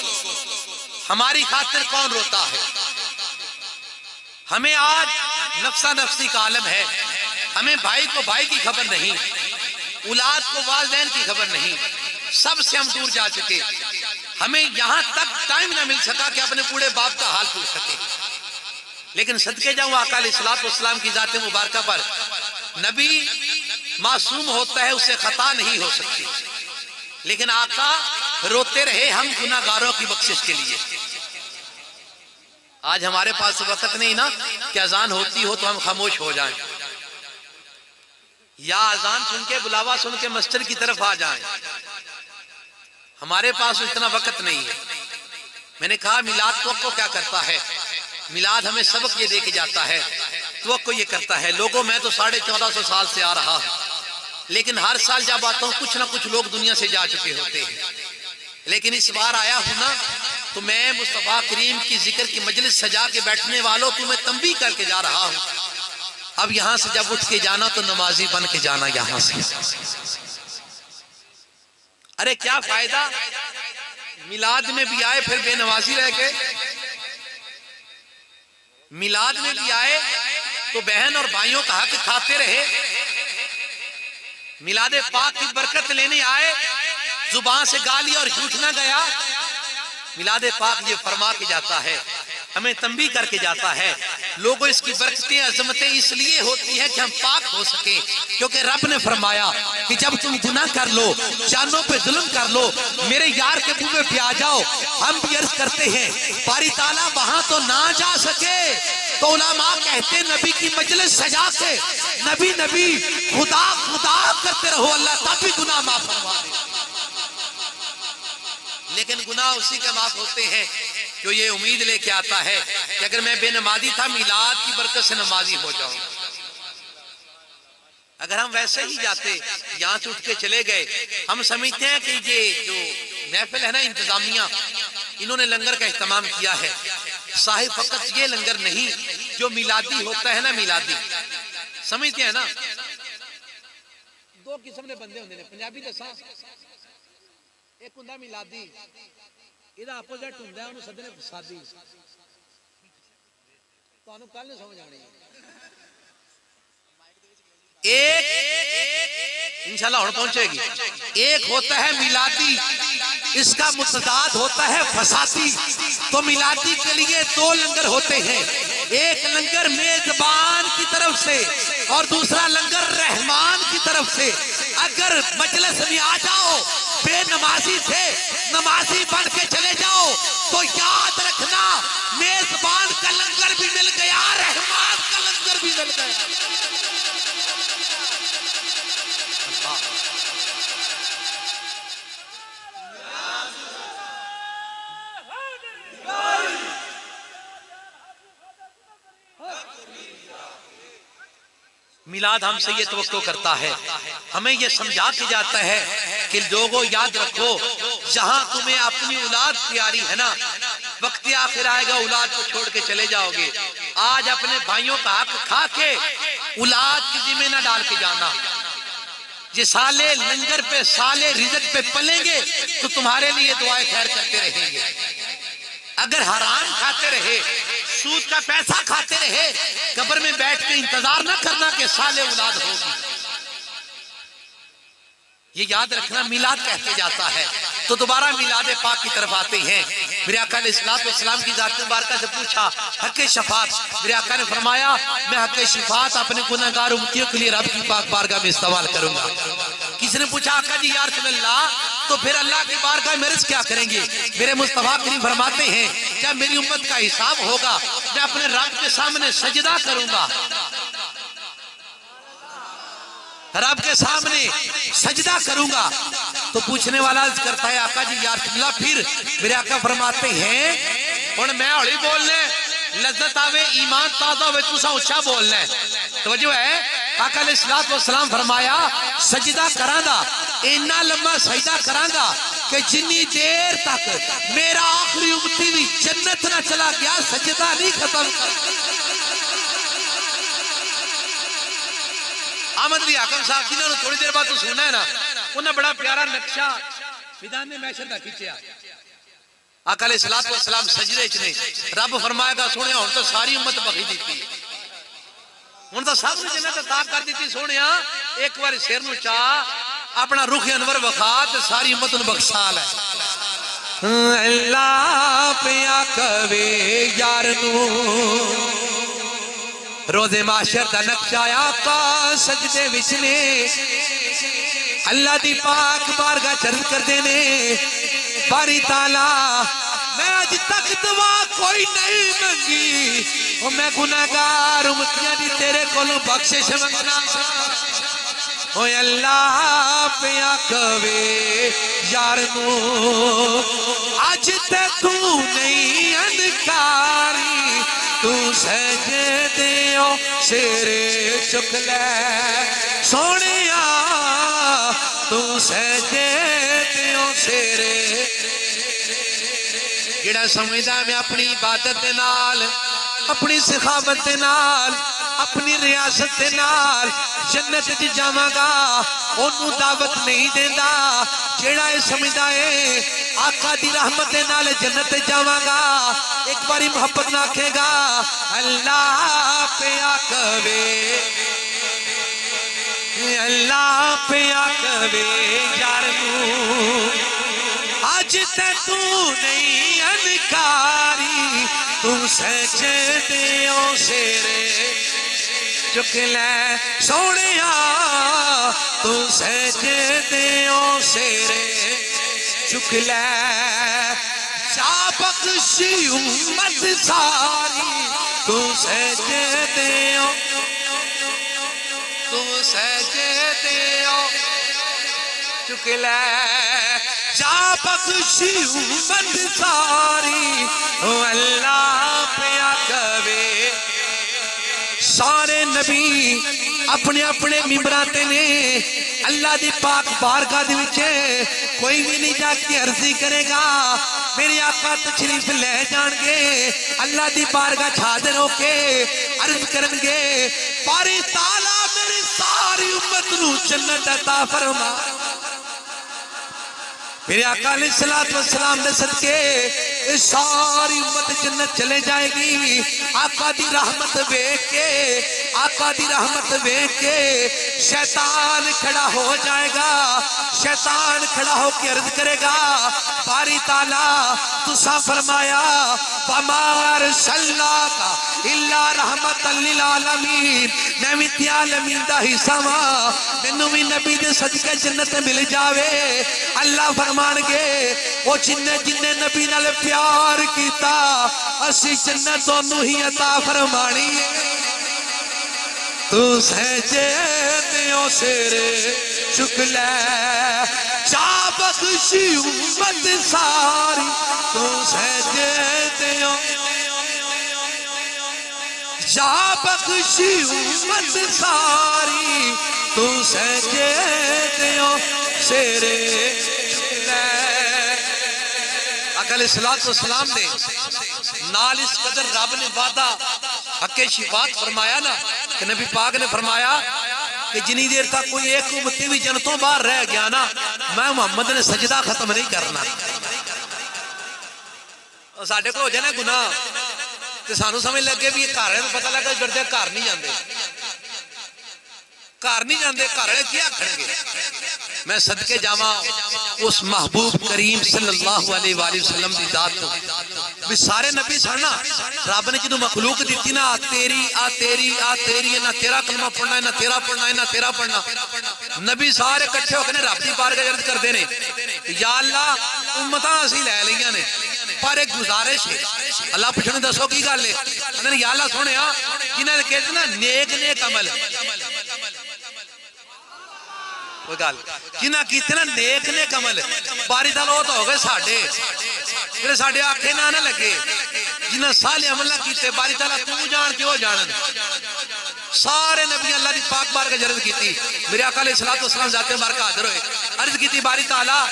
ہماری خاطر کون روتا ہے؟ ہمیں آج نفسا نفسی کا عالم ہے، ہمیں بھائی کو بھائی کی خبر نہیں، اولاد کو والدین کی خبر نہیں، سب سے ہم دور جا چکے. ہمیں یہاں تک ٹائم نہ مل سکا کہ اپنے بوڑھے باپ کا حال پوچھ سکے. لیکن صدقے جاؤں آقا علیہ الصلوۃ والسلام کی ذات مبارکہ پر، نبی معصوم ہوتا ہے، اسے خطا نہیں ہو سکتی، لیکن آقا روتے رہے ہم گناہگاروں کی بخشش کے لیے. آج ہمارے پاس وقت نہیں نا کہ اذان ہوتی ہو تو ہم خاموش ہو جائیں، یا اذان سن کے بلاوا سن کے مسجد کی طرف آ جائیں. ہمارے پاس اتنا وقت نہیں ہے. میں نے کہا میلاد توقع کیا کرتا ہے؟ میلاد ہمیں سبق یہ دے کے جاتا ہے، توقع یہ کرتا ہے لوگوں میں تو 1450 سال سے آ رہا ہوں، لیکن ہر سال جب آتا ہوں کچھ نہ کچھ لوگ دنیا سے جا چکے ہوتے ہیں. لیکن اس بار آیا ہوں نا تو میں مصطفیٰ کریم کی ذکر کی مجلس سجا کے بیٹھنے والوں کو میں تنبیہ کر کے جا رہا ہوں. اب یہاں سے جب اٹھ کے جانا تو نمازی بن کے جانا یہاں سے. ارے کیا فائدہ میلاد میں بھی آئے پھر بے نمازی رہ گئے، میلاد میں بھی آئے تو بہن اور بھائیوں کا حق کھاتے رہے، میلاد پاک کی برکت لینے آئے زبان سے گالی اور جھوٹ نہ گیا. میلاد پاک یہ فرما کے جاتا ہے ہمیں تنبیہ کر کے جاتا ہے لوگوں اس کی برکتیں عظمتیں اس لیے ہوتی ہیں کہ ہم پاک ہو سکیں، کیونکہ رب نے فرمایا کہ جب تم گناہ کر لو، جانوں پہ ظلم کر لو، میرے یار کے بوئے پہ آ جاؤ۔ ہم بھی عرض کرتے ہیں باری تعالیٰ وہاں تو نہ جا سکے تو علماء کہتے ہیں نبی کی مجلس سجا کے نبی نبی خدا خدا کرتے رہو، اللہ تب بھی گناہ معاف فرما دے۔ لیکن گناہ اسی کے معاف ہوتے ہیں جو یہ امید لے کے آتا ہے کہ اگر میں بے نمازی تھا میلاد کی برکت سے نمازی ہو جاؤں۔ اگر ہم ویسے ہی جاتے یہاں سے اٹھ کے چلے گئے، ہم سمجھتے ہیں کہ یہ جو محفل ہے نا انتظامیہ، انہوں نے لنگر کا اہتمام کیا ہے۔ صاحب فقط یہ لنگر نہیں جو میلادی ہوتا ہے نا، میلادی سمجھتے ہیں نا، دو قسم کے بندے ہوندے نے، پنجابی دساں، ایک ہوندا میلادی، ਇਹਦਾ اپوزٹ ہوندا ہے ਉਹਨੂੰ ਸੱਦਣੇ ਫਸਾਦੀ۔ ਤੁਹਾਨੂੰ ਕੱਲ ਨੂੰ ਸਮਝ ਆਣੀ ایک انشاءاللہ ہون پہنچے گی۔ ایک ہوتا ہے میلادی، اس کا متضاد ہوتا ہے فسادی۔ تو میلادی کے لیے دو لنگر ہوتے ہیں، ایک لنگر میزبان کی طرف سے اور دوسرا لنگر رحمان کی طرف سے۔ اگر مجلس میں آ جاؤ بے نمازی سے نمازی بن کے چلے جاؤ تو یاد رکھنا میزبان کا لنگر بھی مل گیا، رحمان کا لنگر بھی مل گیا۔ میلاد ہم سے یہ توقع کرتا ہے، ہمیں یہ سمجھا کے جاتا ہے کہ لوگوں یاد رکھو جہاں تمہیں اپنی اولاد پیاری ہے نا، وقت آخر آئے گا اولاد کو چھوڑ کے چلے جاؤ گے۔ آج اپنے بھائیوں کا حق کھا کے اولاد کی ذمہ نہ ڈال کے جانا۔ یہ سالے لنگر پہ سالے رزق پہ پلیں گے تو تمہارے لیے دعائیں خیر کرتے رہیں گے۔ اگر حرام کھاتے رہے، سود کا پیسہ کھاتے رہے، قبر میں بیٹھ کے انتظار نہ کرنا کہ سالے اولاد ہوگی۔ یہ یاد رکھنا میلاد کہتے جاتا ہے۔ تو دوبارہ میلاد پاک کی طرف آتے ہیں۔ میرے آقا علیہ السلام کی ذات مبارکہ سے پوچھا حق شفاعت، میرے آقا نے فرمایا میں حق شفاعت اپنے گناہگار امتیوں کے لیے رب کی پاک بارگاہ میں استعمال کروں گا۔ کسی نے پوچھا آقا جی یا رسول اللہ تو پھر اللہ کی بارگاہ میں عرض کیا کریں گے؟ میرے مصطفیٰ کریم فرماتے ہیں جب میری امت کا حساب ہوگا میں اپنے رب کے سامنے سجدہ کروں گا، رب کے سامنے سجدہ کروں گا۔ تو پوچھنے والا عرض کرتا ہے آقا جی یا رسول اللہ پھر؟ میرے آقا فرماتے ہیں اور میں ہولی بولنے لذت آوے ایمان تازہ ہوئے تُسا اچھا بولنے۔ توجہ ہے، آقا علیہ السلام فرمایا سجدہ کرانگا، اینا لمبا سجدہ کرانگا کہ جنی دیر تک میرا آخری امتی بھی جنت نہ چلا گیا سجدہ نہیں ختم کر۔ احمد علی حاکم صاحب جنہوں نے تھوڑی دیر بعد تو سننا ہے نا، انہیں بڑا پیارا نقشہ میدان محشر کا کھینچیا۔ آقا علیہ السلام سجدے چنے، رب فرمائے گا سونے ہوں تو ساری امت بخی دیتی، ہوں تو سب نے جنت عطا کر دیتی۔ سونے ایک بار سیر نو چاہ اپنا رخ انور وخات ساری امت نو بخشا لے۔ اللہ پیا کوے یار نو روز معاشر دا نقشہ آقا سجدے وچنے، اللہ دی پاک بارگاہ چرن کر دینے باری تعالیٰ میں آج تک دعا کوئی نہیں منگی، اور میں گناہگار امتیاں دی تیرے کولوں بخشش منگنا۔ اوے اللہ پیا کوے یار نو آج تے تو نہیں انکاری، تو سجدیوں سرے چک لے سونیا، تو سجدیوں سرے جڑا سمجھدا میں اپنی عبادت دے نال اپنی سخاوت دے نال اپنی ریاست دے نال جنت دی جاواں گا، اونوں دعوت نہیں دیندا۔ جڑا اے سمجھدا اے آقا دی رحمت دے نال جنت جاواں گا، ایک باری محبت نہ آکھے گا اللہ پہ آکوے، اللہ پہ آکوے یار نو آج تے تو نہیں انکاری، تو تو سجدیوں سیرے چک لے سونیا تو سجدیوں سیرے چک لے جا بخشی امت ساری تو سجدیوں چک لے جا بخشی امت ساری اللہ پیا کبے سارے نبی اپنے اپنے ممبراتے نے اللہ دی پاک بارگاہ دے وچے کوئی بھی نہیں جا کے عرضی کرے گا میرے آقا تشریف لے جان گے اللہ دی بارگاہ حاضر ہو کے عرض کرن گے باری تعالیٰ میری ساری امت نو جنت عطا فرما میرے آقا علیہ السلام نے صدقے ساری امت جنت چلے جائے گی آقا دی رحمت بیٹھ کے آقا دی رحمت بیٹھ کے شیطان کھڑا ہو جائے گا شیطان کھڑا ہو کے عرض کرے گا باری تعالیٰ تسا فرمایا وَمَا أَرْسَلْنَاكَ إِلَّا رَحْمَةً لِلْعَالَمِينَ میں بھی عالمین دا حصہ ہاں مینوں بھی نبی دے صدقے جنت مل جاوے اللہ فرمان گے وہ جننے نبی نال پیار کیتا اسی جنت انہوں ہی عطا فرمانی تو سجدیوں سیرے چک لے جا بخشی امت ساری تو سجدیوں جا بخشی امت ساری تو سجدیوں سیرے چک لے آقا علیہ السلام نے نال اس قدر رب نے وعدہ حق شفاعت فرمایا نا کہ نبی پاک نے فرمایا کہ جنی دیر تک کوئی ایک امتی بھی جنتوں باہر رہ گیا نا میں محمد نے سجدہ ختم نہیں کرنا ساڑھے کو ہو جائے نا گناہ تو سانو سمجھ لگے بھی یہ کار ہے پتہ لگا جڑتے کار نہیں جاندے کار نہیں جاندے کار ہے کیا کھڑیں گے میں صدقے جاواں اس محبوب کریم صلی اللہ علیہ وآلہ وسلم دی ذات کو بھی سارے نبی سننا رب نے جدو مخلوق دیتی نا تیری نہ تیرا کلمہ پڑھنا ہے نہ تیرا پڑھنا ہے نہ تیرا پڑھنا نبی سارے کٹھے ہو کے رب دی بارگاہ عرض کردے نے یا اللہ امتاں اسی لے لیاں نے پر ایک گزارش ہے اللہ پوچھنے دسو کی گل ہے یا اللہ سنیا جنہاں نے کہتے نا نیک عمل جنہاں کیتے نا نیک عمل باری تعالیٰ وہ تو ہو گئے ساڑھے ساڑھے آنکھیں نہ لگے جنہاں صالح عمل نہ کیتے باری تعالیٰ تو جان کیوں جانن سارے نبی اللہ دی پاک بار کا جرد کیتی میرے آقا علیہ السلام ذات مبارکہ حاضر ہوئے عرض کیتی باری تعالیٰ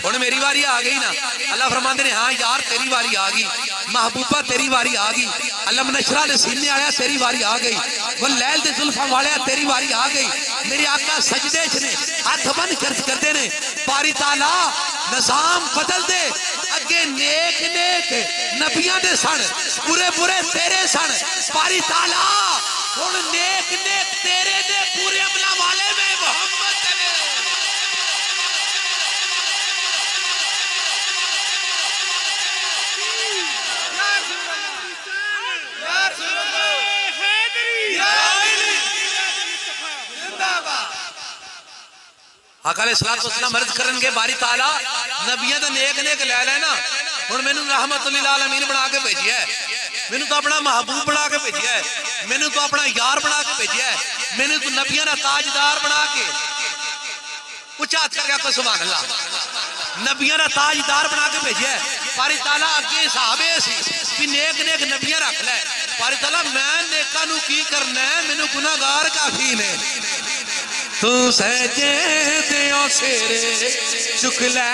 اور میری واری آگئی نا اللہ فرماندے نے ہاں یار تیری واری آگئی محبوبہ تیری واری آگئی علم نشرہ لے سینے آیا تیری واری آگئی واللیل دے ظلفہ والیا تیری واری آگئی میری آقا سجدے چھنے ہاتھ بند کردے نے باری تعالیٰ نظام بدل دے اگے نیک نبیاں دے سن برے تیرے سن باری تعالیٰ اور نیک تیرے دے پورے عملہ والے میں محمد نے آقا علیہ السلام عرض کرن گے باری تعالیٰ نبیوں دا نیک لے لینا اور میں نے رحمت للعالمین بنا کے بھیجیا ہے میں نے تو اپنا محبوب بنا کے بھیجیا ہے میں نے تو اپنا یار بنا کے بھیجیا ہے میں نے تو نبیوں دا تاجدار بنا کے اچھات کر گیا سبحان اللہ نبیوں دا تاجدار بنا کے بھیجیا ہے باری تعالیٰ اگے صحابے سی بھی نیک نبیوں رکھ لے باری تعالیٰ میں نیکاں نو کی کرنا ہے میں نے گناہگار کافی نے تو سجدیوں سیرے چک لے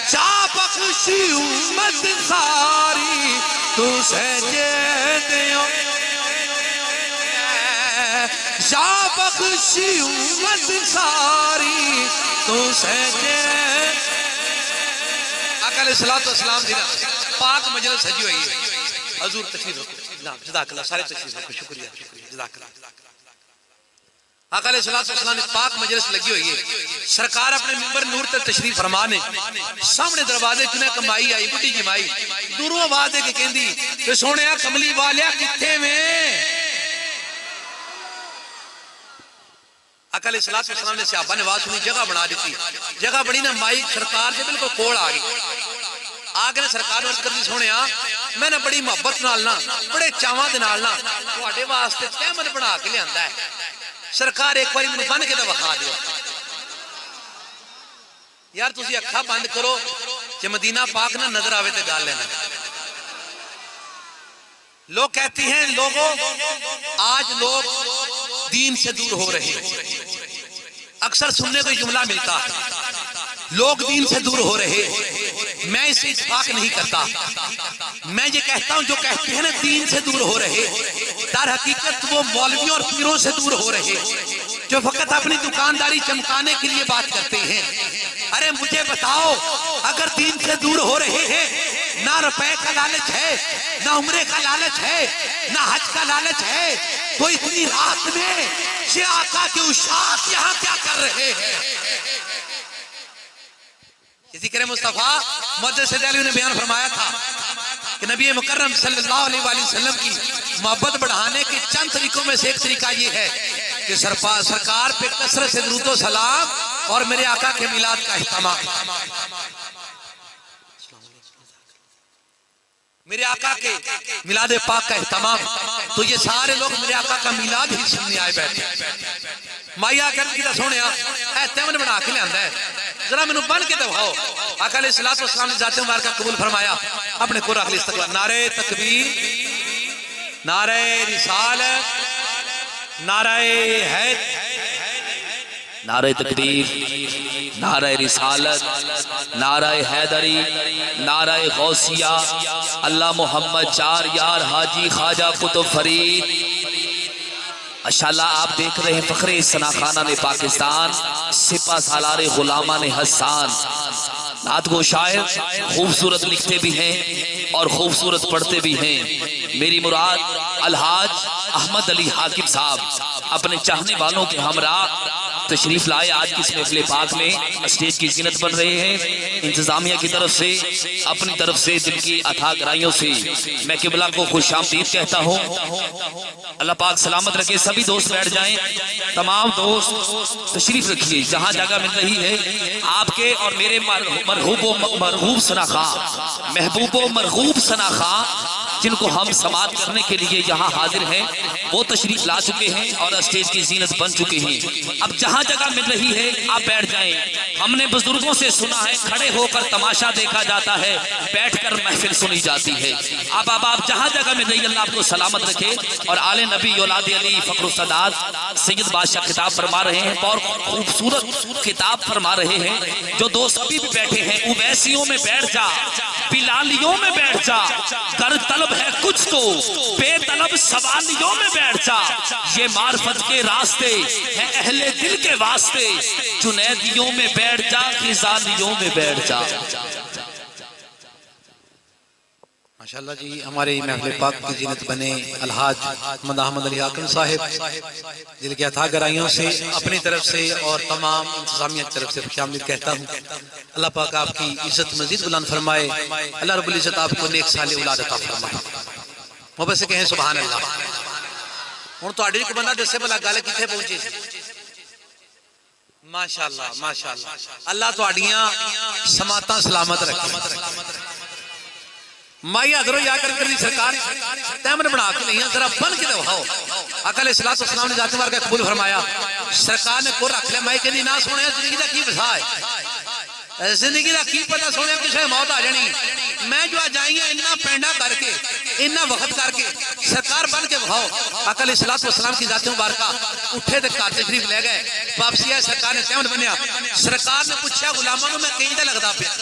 جا بخشی امت ساری تو سجدیوں جا بخشی امت ساری تو سجدیوں آقا علیہ السلام دینا پاک مجلس سجی ہوئی ہے حضور تشریف رکھو جزاک اللہ سارے تشریف رکھو شکریہ جزاک اللہ آقا علیہ السلام نے پاک مجلس لگی ہوئی ہے، سرکار اپنے منبر نور تے تشریف فرما نے، سامنے دروازے چنے کمائی آئی بڑی جی مائی دوروں آواز دے کے کہندی کہ سونیا کملی والیا کتھے میں؟ آقا علیہ السلام نے صحابہ نے آواز سنی، جگہ بنا دیتی، جگہ بنی نا مائی سرکار سے بالکل کوڑ آ گئی، آگے نے سرکار نے عرض کر دی سونیا میں نے بڑی محبت نالنا بڑے چاواں دے نالنا تواڈے واسطے تحمد بنا کے لیندا ہے، سرکار ایک باری مینوں بن کے تے وکھا دیو۔ یار تسی اکھاں بند کرو کہ مدینہ پاک نہ نظر آوے تے گل لینا۔ لوگ کہتی ہیں لوگوں آج لوگ دین سے دور ہو رہے ہیں، اکثر سننے کو جملہ ملتا لوگ دین سے دور ہو رہے، میں اس سے اتفاق نہیں کرتا، میں یہ کہتا ہوں جو کہتے ہیں نا دین سے دور ہو رہے، در حقیقت وہ مولویوں اور پیروں سے دور ہو رہے جو فقط اپنی دکانداری چمکانے کے لیے بات کرتے ہیں۔ ارے مجھے بتاؤ اگر دین سے دور ہو رہے ہیں، نہ روپے کا لالچ ہے، نہ عمرے کا لالچ ہے، نہ حج کا لالچ ہے، تو اتنی رات میں یہ آقا کے اشاعت یہاں کیا کر رہے ہیں؟ ذکر مصطفیٰ محدث دہلوی نے بیان فرمایا تھا کہ نبی مکرم صلی اللہ علیہ وآلہ وسلم کی محبت بڑھانے کے چند طریقوں میں سے ایک طریقہ یہ ہے کہ سرکار پہ کثرت سے درود و سلام اور میرے آقا کے میلاد کا اہتمام، میرے آقا کے میلاد پاک کا اہتمام۔ تو یہ سارے لوگ میرے آقا کا میلاد ہی سننے آئے بیٹھے، مائیا کرد کی سونے اے تیمن بنا کے لے آندہ ہے، ذرا میں بن کے دبھاؤ۔ آقا علیہ السلام نے ذات مبارکہ قبول فرمایا، اپنے قرآن اخلی استقبال، نعرہ تکبیر، نعرہ رسالت، نعرہ حیدر، نعرہ تکبیر، نعرہ رسالت، نعرہ حیدری، نعرہ غوثیہ، اللہ محمد چار یار حاجی خواجہ قطب فرید۔ ماشاءاللہ آپ دیکھ رہے ہیں فخر ثنا خانہ نے پاکستان، سپہ سالار غلامان حسان، نعت گو شاعر خوبصورت لکھتے بھی ہیں اور خوبصورت پڑھتے بھی ہیں۔ میری مراد الحاج احمد علی حاکم صاحب اپنے چاہنے والوں کے ہمراہ تشریف لائے آج کی اس محفل پاک میں، اسٹیج کی زینت بن رہے ہیں۔ انتظامیہ کی طرف سے، اپنی طرف سے، دل کی عطا گرائیوں سے میں قبلہ کو خوش آمدید کہتا ہوں۔ اللہ پاک سلامت رکھے، سبھی دوست بیٹھ جائیں، تمام دوست تشریف رکھیے جہاں جگہ مل رہی ہے۔ آپ کے اور میرے مرحوب و مرغوب ثنا خان، محبوب و مرغوب ثنا خان جن کو ہم سماعت کرنے کے لیے یہاں حاضر ہیں، وہ تشریف لا چکے ہیں اور اسٹیج کی زینت بن چکے ہیں۔ اب جہاں جگہ مل رہی ہے آپ بیٹھ جائیں۔ ہم نے بزرگوں سے سنا ہے کھڑے ہو کر تماشا دیکھا جاتا ہے، بیٹھ کر محفل سنی جاتی ہے۔ اب آپ جہاں جگہ مل رہی ہے، اللہ آپ کو سلامت رکھے۔ اور آل نبی اولاد علی فخر السادات سید بادشاہ خطاب فرما رہے ہیں، اور خوبصورت خطاب فرما رہے ہیں۔ جو دوست ابھی بھی بیٹھے ہیں، اویسیوں میں بیٹھ جا، بلالیوں میں بیٹھ جا، گر طلب ہے کچھ تو بے طلب سوالیوں میں بیٹھ جا، یہ معرفت کے راستے ہیں اہل دل کے واسطے، جنیدیوں میں بیٹھ جا، غزالیوں میں بیٹھ جا۔ ماشاءاللہ جی، ہمارے محفل پاک کی زینت بنے الحاج احمد علی حاکم صاحب، دل کی عطا گرائیوں سے اپنی طرف سے اور تمام انتظامیہ کی طرف سے خوش آمدید کہتا ہوں۔ اللہ پاک آپ کی عزت مزید بلند فرمائے، اللہ رب العزت آپ کو نیک صالح اولاد عطا فرمائے۔ محبت سے کہیں سبحان اللہ۔ ہن تہاڈی کو بندہ دسے بلا گل کتھے پہنچی؟ ماشاءاللہ ماشاءاللہ، اللہ تہاڈیاں سماعتاں سلامت رکھے۔ مائی حضرو یا کر دی سرکار تیمن بنا کے نہیں، ذرا بن کے دکھاؤ۔ آقا علیہ السلام نے ذات مبارکہ قبول فرمایا، سرکار نے کو رکھ لیا، مائی کہندی نہ سونے زندگی دا کی وسا ہے، زندگی دا کی پتہ سونے کسے موت آ جانی، میں جو جائیں اتنا پینڈا کر کے اتنا وقت کر کے سرکار بن کے بخاؤ۔ آقا علیہ السلام کی ذات مبارکہ اٹھے تے گھر تشریف لے گئے، واپسی آئے سرکار نے تیمن بنیا، سرکار نے پوچھا غلاماں نوں میں کہیں تے لگدا پیا،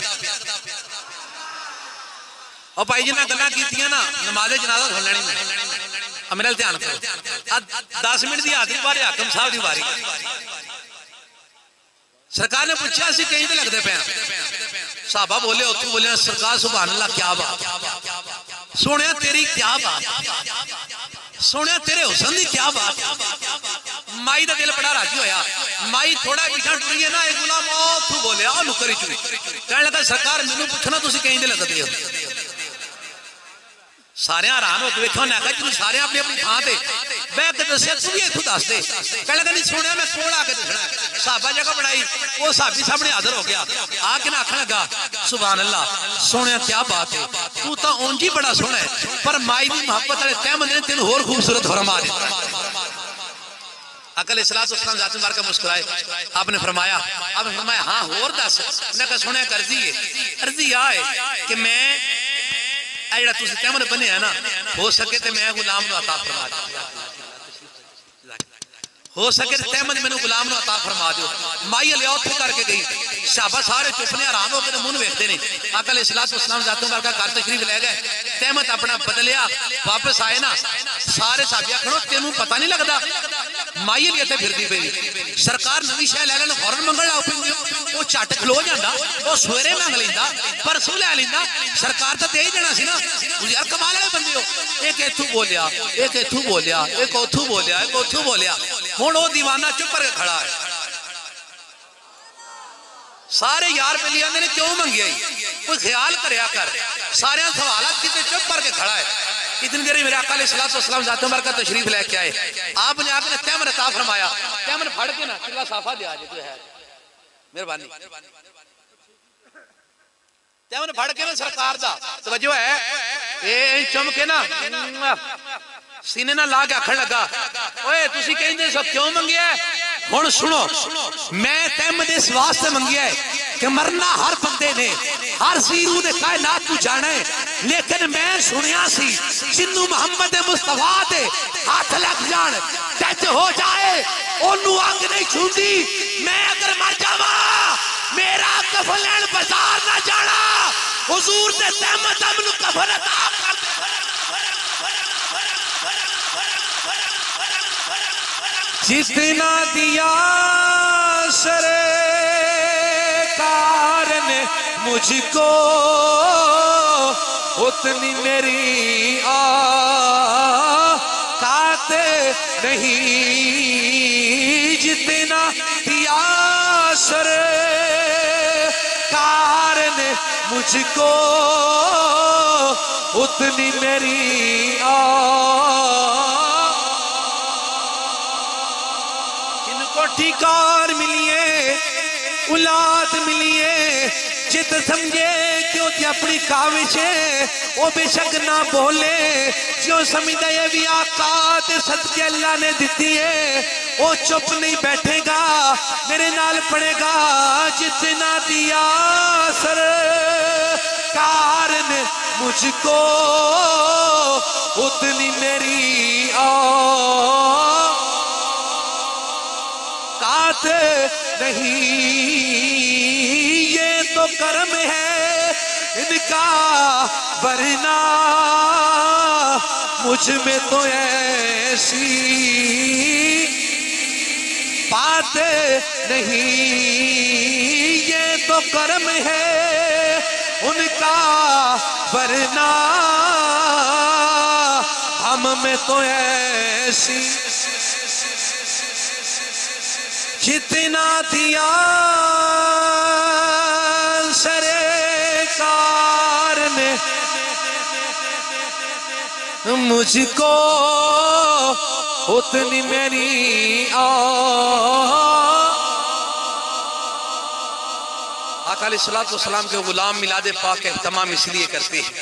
اور بھائی جنہیں گلہ کیتیاں نا نماز جنازہ سن لینی میں، میرا دھیان کرو 10 منٹ دی حاضری بارے حاکم صاحب دی باری۔ سرکار نے پوچھا سی کہیں تے لگدے پے، صحابہ بولے اتھوں بولے سرکار سبحان اللہ کیا بات، سونے تیری کیا بات، سونے تیرے حسن دی کیا بات، مائی دا دل بڑا راضی ہویا. مائی تھوڑا پیچھا ٹری ہے نا ایک غلام اوتھو بولیا او نکری چوری کہنے لگا سرکار مینوں پوچھنا تسی کہیں دے لگدے ہو. سارے حیران ہو کے ویکھو نے کہا جی سارے اپنی اپنی تھاں تے بیٹھ کے دسیا تو بھی ایتھوں دس دے. کہنے لگا نہیں سنیا میں کول آ کے دسنا. صحابہ جگہ بنائی وہ صحابی سامنے حاضر ہو گیا آ کے نہ آکھنے لگا سبحان اللہ سونے کیا بات ہے تو تا اونجی بڑا سونا ہے پر مائی دی محبت والے تحمد نے تینوں اور خوبصورت فرما دیا. اکل اسلام والسلام ذات مبارکہ مسکرائے. آپ نے فرمایا ہاں اور دس. انہوں نے کہا سونے ایک عرضی ہے. عرضی یہ ہے کہ میں جڑا تسی تحمد بنے ہیں نا ہو سکے تے میں غلام نو عطا فرما دیا. ہو سکے تے تحمد میں غلام نو عطا فرما دیو. مائی علیہ اوتھے کر کے گئی. صحابہ سارے چپ نے حیران ہو کے منہ ویکھدے نے. آقا علیہ الصلوۃ والسلام ذات مبارکہ گھر تشریف لے گئے. تحمد اپنا بدلیا واپس آئے نا سارے صحابہ کھڑو تینوں پتہ نہیں لگدا مائی علیہ تے پھردی پئی. سرکار نویں شے لے لین فورن منگن لاؤ پئی او چٹ کھلو جاندا او سویرے منگ لیندا پرسوں لے لیندا. سرکار تے دے ہی دینا سی نا. یار کمال والے بندے ہو. ایک ایتھوں بولیا ایک ایتھوں بولیا ایک اوتھوں بولیا ایک اوتھوں بولیا. ہن او دیوانہ چپ کر کے کھڑا ہے. سارے یار پہ لیا نے کیوں منگیا کوئی خیال کریا کر. سارے سوالات کیتے چپ کر کے کھڑا ہے. اتنی دیر میرے آقا علیہ الصلوۃ والسلام ذات مبارکہ تشریف لے کے آئے. آپ نے آقا نے تیمن عطا فرمایا. تیمن پھڑ کے نا چلا صافہ دے آجے تو ہے مہربانی. تیمن پھڑ کے نا سرکار دا توجہ ہے اے چم کے نا سینے نہ لا کے آکھن لگا اوئے تسی کہندے سو کیوں منگیا ہے. ہن سنو میں تیمن اس واسطے منگیا ہے کہ مرنا ہر بندے نے ہر زیرو نے کائنات کو جانا ہے. لیکن میں سنیا سی جنوں محمد مصطفیٰ دے ہاتھ لگ جان ڈیتھ ہو جائے اونوں اگ نہیں چھوندی. میں اگر مر جاواں میرا کفن لین بازار نہ جانا حضور دے تحمد امن کفن عطا کر دے. جتنا دیا سرکار نے مجھ کو اتنی میری آقات نہیں. جتنا دیا سرکار نے مجھ کو اتنی میری ٹھیکار ملیے اولاد ملیے جت سمجھے کیوں تی اپنی کاوش ہے وہ بے شک نہ بولے کیوں سمجھے یہ بھی آقا تے صدقے اللہ نے دیتی ہے وہ چپ نہیں بیٹھے گا میرے نال پڑے گا. جتنا دیا سرکار نے مجھ کو اتنی میری نہیں. یہ تو کرم ہے ان کا ورنہ مجھ میں تو ایسی بات نہیں. یہ تو کرم ہے ان کا ورنہ ہم میں تو ایسی. جتنا دیا سرکار نے مجھ کو اتنی میری آقا علیہ الصلوۃ والسلام کے غلام میلاد پاک اہتمام اس لیے کرتے ہیں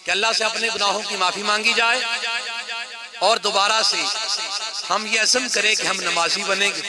کہ اللہ سے اپنے گناہوں کی معافی مانگی جائے اور دوبارہ سے ہم یہ عزم کریں کہ ہم نمازی بنیں گے.